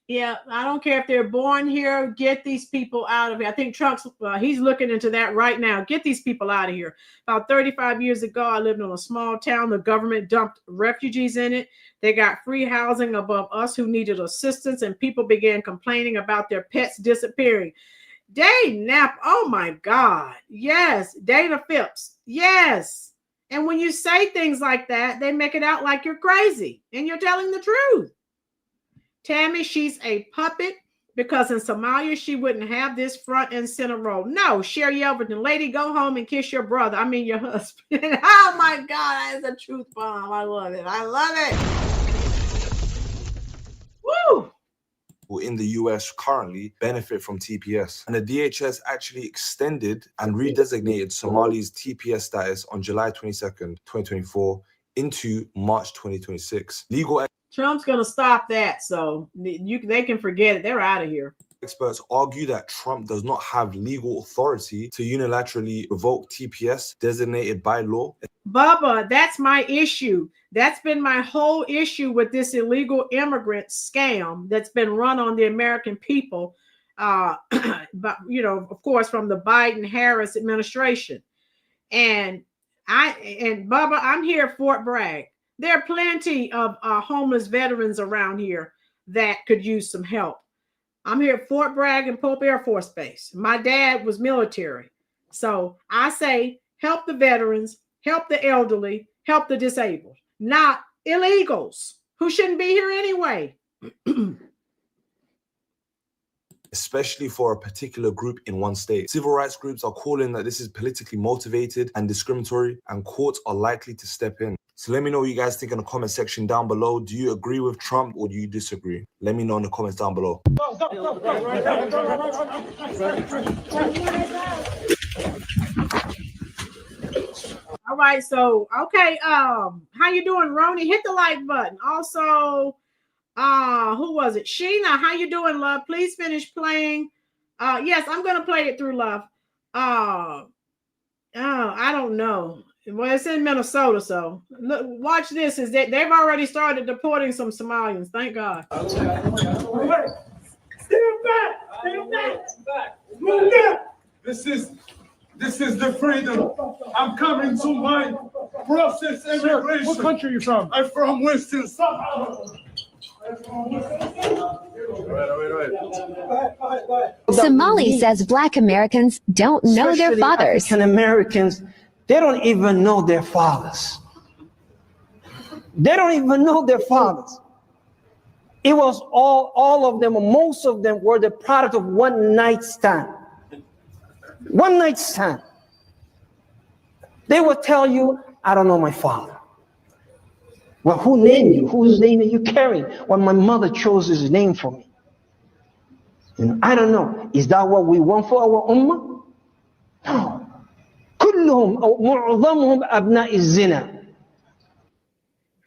Yeah, I don't care if they're born here. Get these people out of here. I think Trump's, he's looking into that right now. Get these people out of here. About 35 years ago, I lived in a small town. The government dumped refugees in it. They got free housing above us who needed assistance, and people began complaining about their pets disappearing. Day Nap, oh my God. Yes. Dana Phipps. Yes. And when you say things like that, they make it out like you're crazy and you're telling the truth. Tammy, she's a puppet because in Somalia, she wouldn't have this front and center role. No, Sherry Elverton, lady, go home and kiss your brother. I mean, your husband. Oh my God, that is a truth bomb. I love it. I love it. Woo! In the US currently benefit from TPS. And the DHS actually extended and redesignated Somali's TPS status on July 22nd, 2024 into March 2026. Trump's going to stop that, so they can forget it. They're out of here. Experts argue that Trump does not have legal authority to unilaterally revoke TPS designated by law. Bubba, that's my issue. That's been my whole issue with this illegal immigrant scam that's been run on the American people, but of course, from the Biden-Harris administration. And Bubba, I'm here at Fort Bragg. There are plenty of homeless veterans around here that could use some help. I'm here at Fort Bragg and Pope Air Force Base. My dad was military. So I say help the veterans, help the elderly, help the disabled, not illegals who shouldn't be here anyway. Especially for a particular group in one state. Civil rights groups are calling that this is politically motivated and discriminatory, and courts are likely to step in. So let me know what you guys think in the comment section down below. Do you agree with Trump or do you disagree? Let me know in the comments down below. All right, so okay, how you doing, Roni? Hit the like button. Also, who was it? Sheena, how you doing, love? Please finish playing. Yes, I'm gonna play it through love. I don't know. Well, it's in Minnesota, so look, watch this. Is that they've already started deporting some Somalians? Thank God. Stand back! Stand back! Move back! This is the freedom. I'm coming to my process immigration. What country are you from? I'm from Winston. Somali says Black Americans don't know their fathers. African Americans, they don't even know their fathers. They don't even know their fathers. It was all of them, most of them were the product of one night stand. One night stand. They would tell you, I don't know my father. Well, who named you? Whose name are you carrying? Well, my mother chose his name for me. And I don't know. Is that what we want for our ummah? No. كلهم أو معظمهم أبناء الزنا.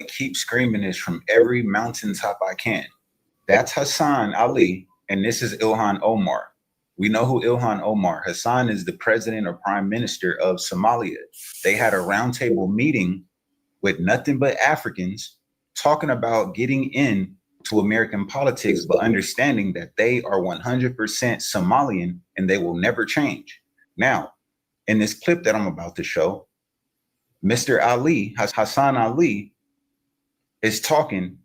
I keep screaming this from every mountaintop I can. That's Hassan Ali, and this is Ilhan Omar. We know who Ilhan Omar. Hassan is the president or prime minister of Somalia. They had a roundtable meeting with nothing but Africans talking about getting in to American politics, but understanding that they are 100% Somalian and they will never change. Now, in this clip that I'm about to show, Mr. Ali, Hassan Ali, is talking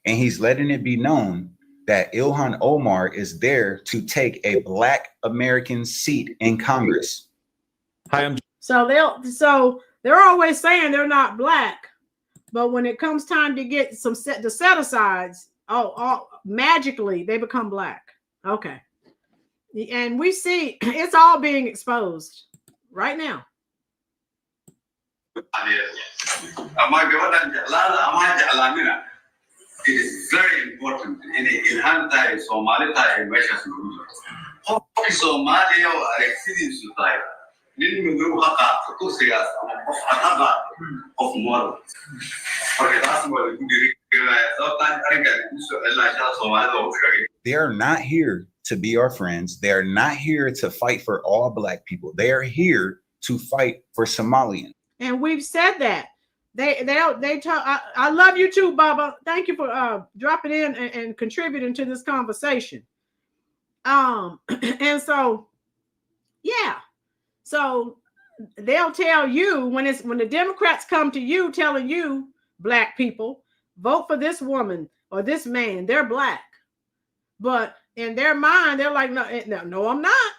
and he's letting it be known that Ilhan Omar is there to take a Black American seat in Congress. Hi, so they're always saying they're not Black, but when it comes time to get some set-asides, magically they become Black. Okay, and we see it's all being exposed right now. It is very important in Ilhan tayo Somali tayo meesha sugu Somali oo aragtidiisu tahay nin mudug qaqato ku siyaas ama qof aqaba qof moral marka taas waa ku dirigaya sababtan ariga isu ilaa Soomaalida oo kale. They are not here to be our friends. They are not here to fight for all Black people. They are here to fight for Somalians. And we've said that. They talk. I love you too, Bubba. Thank you for dropping in and contributing to this conversation. And so, yeah. So they'll tell you when the Democrats come to you telling you, Black people, vote for this woman or this man, they're Black. But in their mind, they're like, no, I'm not.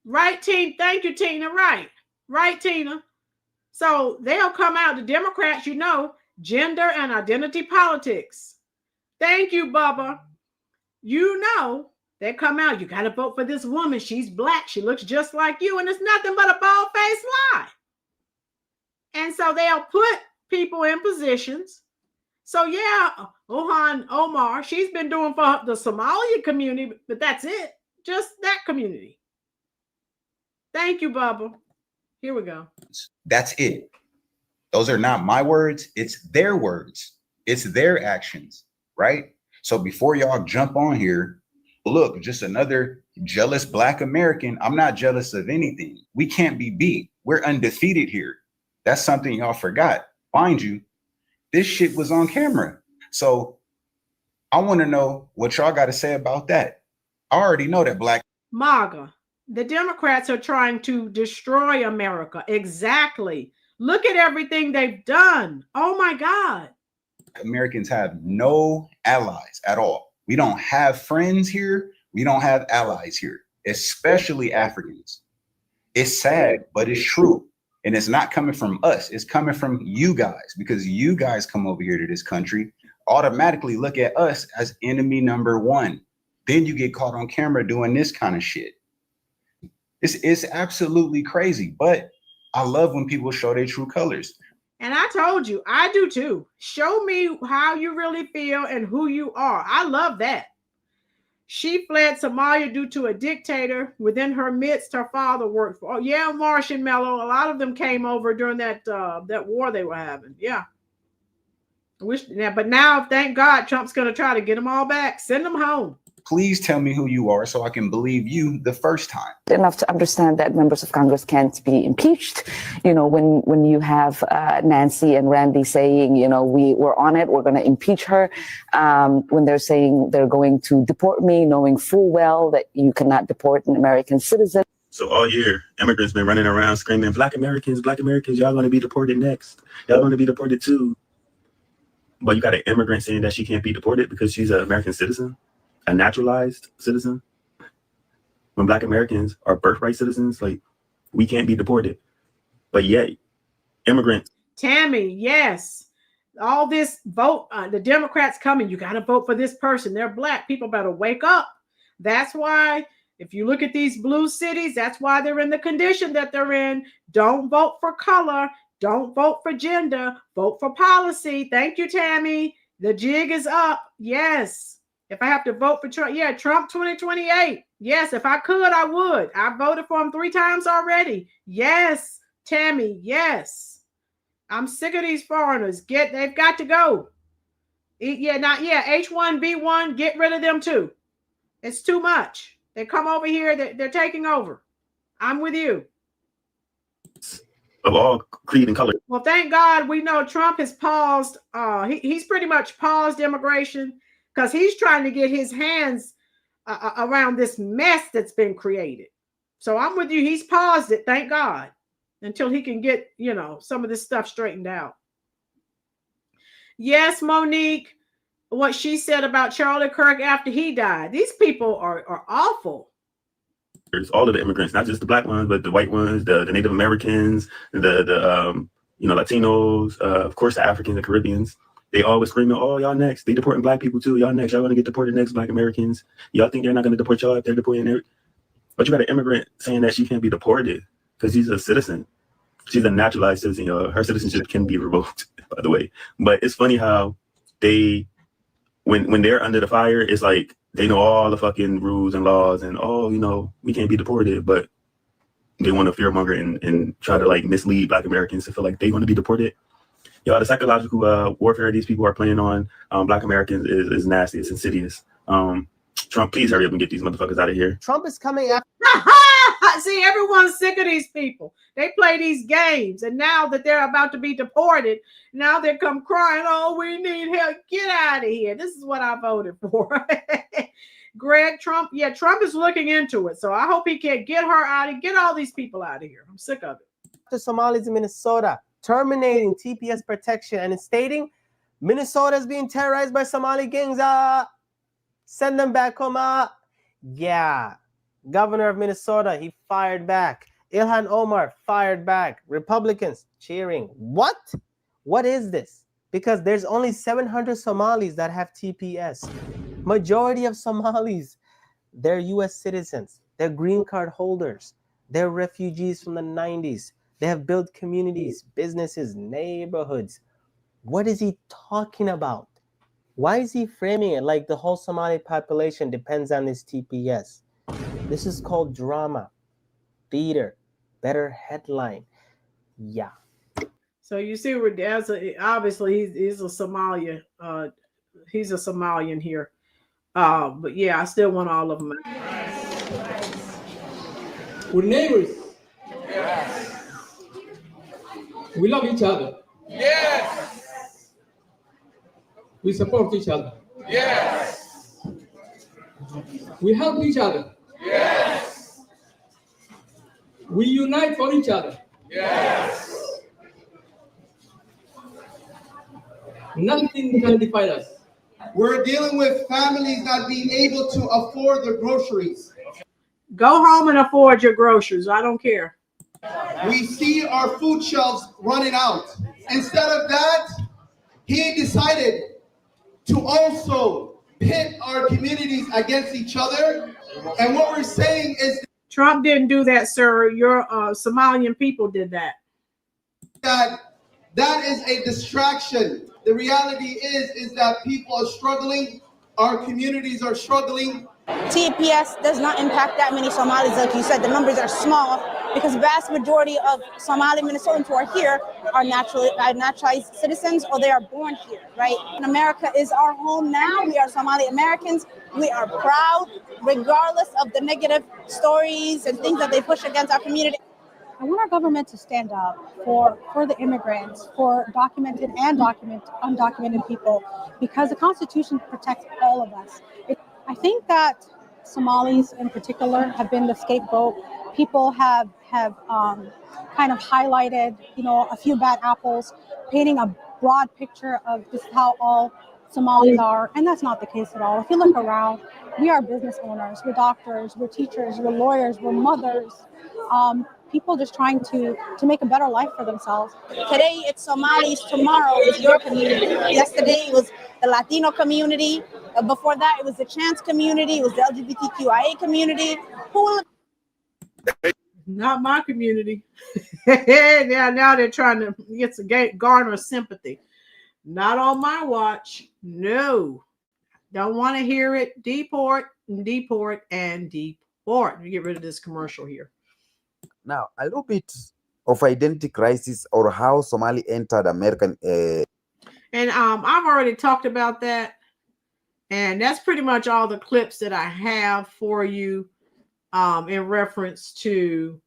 Right, Tina? Thank you, Tina. Right, Tina. So they'll come out, the Democrats, gender and identity politics. Thank you, Bubba. They come out, you got to vote for this woman. She's Black. She looks just like you. And it's nothing but a bald-faced lie. And so they'll put people in positions. So yeah, Ilhan Omar, she's been doing for the Somali community, but that's it. Just that community. Thank you, Bubba. Here we go. That's it. Those are not my words. It's their words. It's their actions, right? So before y'all jump on here, look, just another jealous Black American. I'm not jealous of anything. We can't be beat. We're undefeated here. That's something y'all forgot. Mind you, this shit was on camera. So I want to know what y'all got to say about that. I already know that Black MAGA. The Democrats are trying to destroy America. Exactly. Look at everything they've done. Oh my God. Americans have no allies at all. We don't have friends here. We don't have allies here, especially Africans. It's sad, but it's true. And it's not coming from us. It's coming from you guys, because you guys come over here to this country, automatically look at us as enemy number one. Then you get caught on camera doing this kind of shit. It's absolutely crazy, but I love when people show their true colors. And I told you, I do too. Show me how you really feel and who you are. I love that. She fled Somalia due to a dictator within her midst. Her father worked for. Oh, yeah, Marshmallow. A lot of them came over during that war they were having. Yeah. But now, thank God, Trump's going to try to get them all back. Send them home. Please tell me who you are so I can believe you the first time. Enough to understand that members of Congress can't be impeached. You know, when you have Nancy and Randy saying, you know, we're on it, we're going to impeach her. When they're saying they're going to deport me, knowing full well that you cannot deport an American citizen. So all year, immigrants been running around screaming, Black Americans, y'all going to be deported next. Y'all going to be deported too. But you got an immigrant saying that she can't be deported because she's an American citizen, a naturalized citizen. When Black Americans are birthright citizens, like, we can't be deported. But yet, immigrants. Tammy, yes. All this vote, the Democrats coming, you got to vote for this person. They're Black. People better wake up. That's why, if you look at these blue cities, that's why they're in the condition that they're in. Don't vote for color. Don't vote for gender. Vote for policy. Thank you, Tammy. The jig is up. Yes. If I have to vote for Trump, yeah, Trump 2028. Yes, if I could, I would. I voted for him 3 times already. Yes, Tammy, yes. I'm sick of these foreigners. They've got to go. H1B1, get rid of them too. It's too much. They come over here, they're taking over. I'm with you. Of all creed and color. Well, thank God we know Trump has paused. He's pretty much paused immigration because he's trying to get his hands around this mess that's been created. So I'm with you. He's paused it, thank God, until he can get, you know, some of this stuff straightened out. Yes, Monique, what she said about Charlie Kirk after he died. These people are awful. There's all of the immigrants, not just the Black ones, but the white ones, the Native Americans, the Latinos, of course, the Africans, the Caribbeans. They always screaming, oh, y'all next. They deporting Black people too. Y'all next. Y'all going to get deported next, Black Americans. Y'all think they're not going to deport y'all if they're deporting there? But you got an immigrant saying that she can't be deported because she's a citizen. She's a naturalized citizen. Her citizenship can be revoked, by the way. But it's funny how they, when they're under the fire, it's like they know all the fucking rules and laws and, oh, you know, we can't be deported. But they want to fearmonger and try to like mislead Black Americans to feel like they want to be deported. Y'all, the psychological warfare these people are playing on Black Americans is nasty. It's insidious. Trump, please hurry up and get these motherfuckers out of here. Trump is coming after. See, everyone's sick of these people. They play these games, and now that they're about to be deported, now they come crying, oh, we need help. Get out of here. This is what I voted for. Greg, Trump, yeah, Trump is looking into it. So I hope he can get her out and get all these people out of here. I'm sick of it. The Somalis in Minnesota terminating TPS protection and stating Minnesota is being terrorized by Somali gangs. Send them back home. Yeah. Governor of Minnesota, he fired back. Ilhan Omar fired back. Republicans cheering. What? What is this? Because there's only 700 Somalis that have TPS. Majority of Somalis, they're U.S. citizens. They're green card holders. They're refugees from the 90s. They have built communities, businesses, neighborhoods. What is he talking about? Why is he framing it like the whole Somali population depends on this TPS? This is called drama, theater, better headline. Yeah. So you see, obviously he's a Somalian. He's a Somalian here. But yeah, I still want all of them. We're neighbors. Yes. We love each other. Yes. We support each other. Yes. We help each other. Yes. We unite for each other. Yes. Nothing can divide us. We're dealing with families not being able to afford their groceries. Go home and afford your groceries. I don't care. We see our food shelves running out. Instead of that, he decided to also pit our communities against each other. And what we're saying is Trump didn't do that, sir. Your Somalian people did that. That is a distraction. The reality is that people are struggling. Our communities are struggling. TPS does not impact that many Somalis, like you said. The numbers are small because the vast majority of Somali Minnesotans who are here are naturalized citizens, or they are born here, right? And America is our home now. We are Somali Americans. We are proud, regardless of the negative stories and things that they push against our community. I want our government to stand up for the immigrants, for documented and undocumented people, because the Constitution protects all of us. I think that Somalis in particular have been the scapegoat. People have kind of highlighted, a few bad apples, painting a broad picture of just how all Somalis are, and that's not the case at all. If you look around, we are business owners, we're doctors, we're teachers, we're lawyers, we're mothers. People just trying to make a better life for themselves. Today it's Somalis, tomorrow it's your community. Yesterday it was the Latino community. Before that it was the trans community, it was the LGBTQIA community. Not my community. now they're trying to get to garner sympathy. Not on my watch. No. Don't want to hear it. Deport, deport, and deport. Get rid of this commercial here. Now, a little bit of identity crisis or how Somali entered American. And I've already talked about that. And that's pretty much all the clips that I have for you in reference to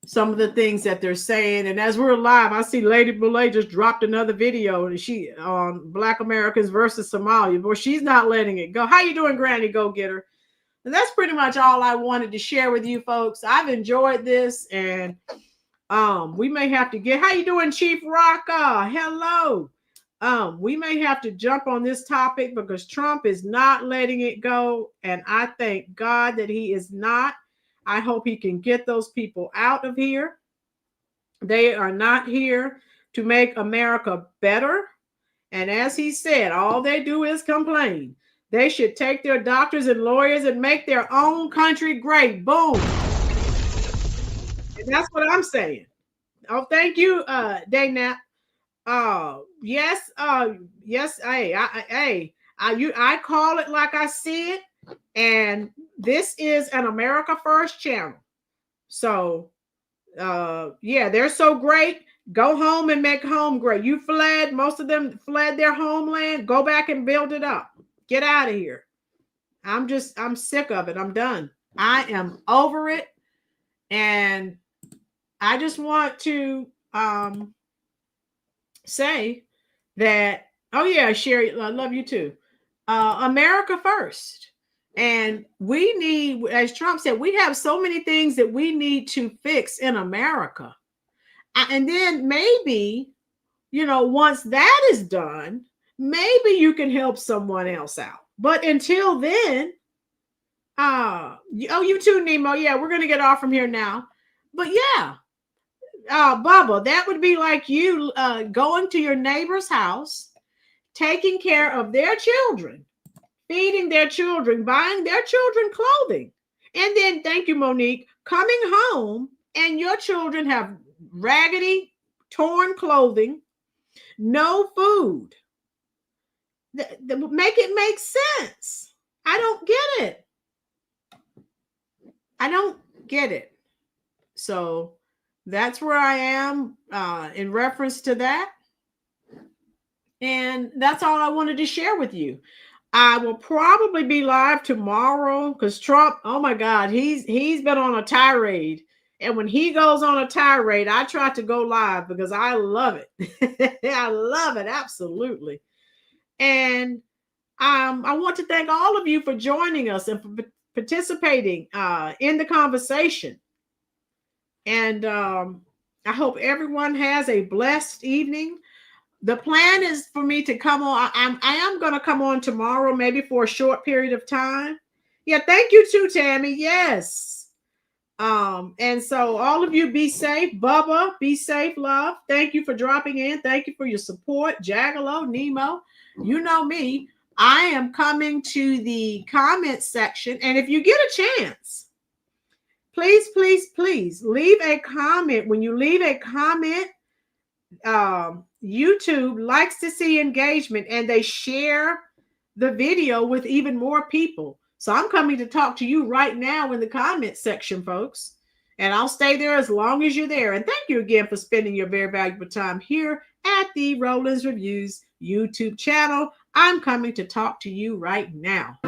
some of the things that they're saying. And as we're live, I see Lady Boulay just dropped another video and she on Black Americans versus Somalia. Boy, she's not letting it go. How you doing, Granny? Go get her. And that's pretty much all I wanted to share with you folks. I've enjoyed this, and we may have to get, how you doing, Chief Rocka? Hello. We may have to jump on this topic because Trump is not letting it go. And I thank God that he is not. I hope he can get those people out of here. They are not here to make America better. And as he said, all they do is complain. They should take their doctors and lawyers and make their own country great. Boom. And that's what I'm saying. Oh, thank you, Daynap. Yes, I call it like I see it, and this is an America First channel. So, yeah, they're so great. Go home and make home great. You fled, most of them fled their homeland. Go back and build it up. Get out of here. I'm sick of it. I'm done. I am over it. And I just want to say that, oh yeah, Sherry, I love you too. America first. And we need, as Trump said, we have so many things that we need to fix in America. And then maybe, once that is done, maybe you can help someone else out. But until then, you too, Nemo. Yeah, we're going to get off from here now. But yeah, Bubba, that would be like you going to your neighbor's house, taking care of their children, feeding their children, buying their children clothing. And then, thank you, Monique, coming home and your children have raggedy, torn clothing, no food. Make it make sense. I don't get it. I don't get it. So that's where I am in reference to that. And that's all I wanted to share with you. I will probably be live tomorrow because Trump, oh my God, he's been on a tirade. And when he goes on a tirade, I try to go live because I love it. I love it. Absolutely. And I want to thank all of you for joining us and for participating in the conversation. And I hope everyone has a blessed evening. The plan is for me to come on. I am going to come on tomorrow, maybe for a short period of time. Yeah, thank you too, Tammy. Yes. And so all of you be safe. Bubba, be safe, love. Thank you for dropping in. Thank you for your support. Jagalo, Nemo, you know me. I am coming to the comment section. And if you get a chance, please, please, please leave a comment. When you leave a comment, YouTube likes to see engagement and they share the video with even more people. So I'm coming to talk to you right now in the comment section, folks. And I'll stay there as long as you're there. And thank you again for spending your very valuable time here at the Rolynn's Reviews YouTube channel. I'm coming to talk to you right now.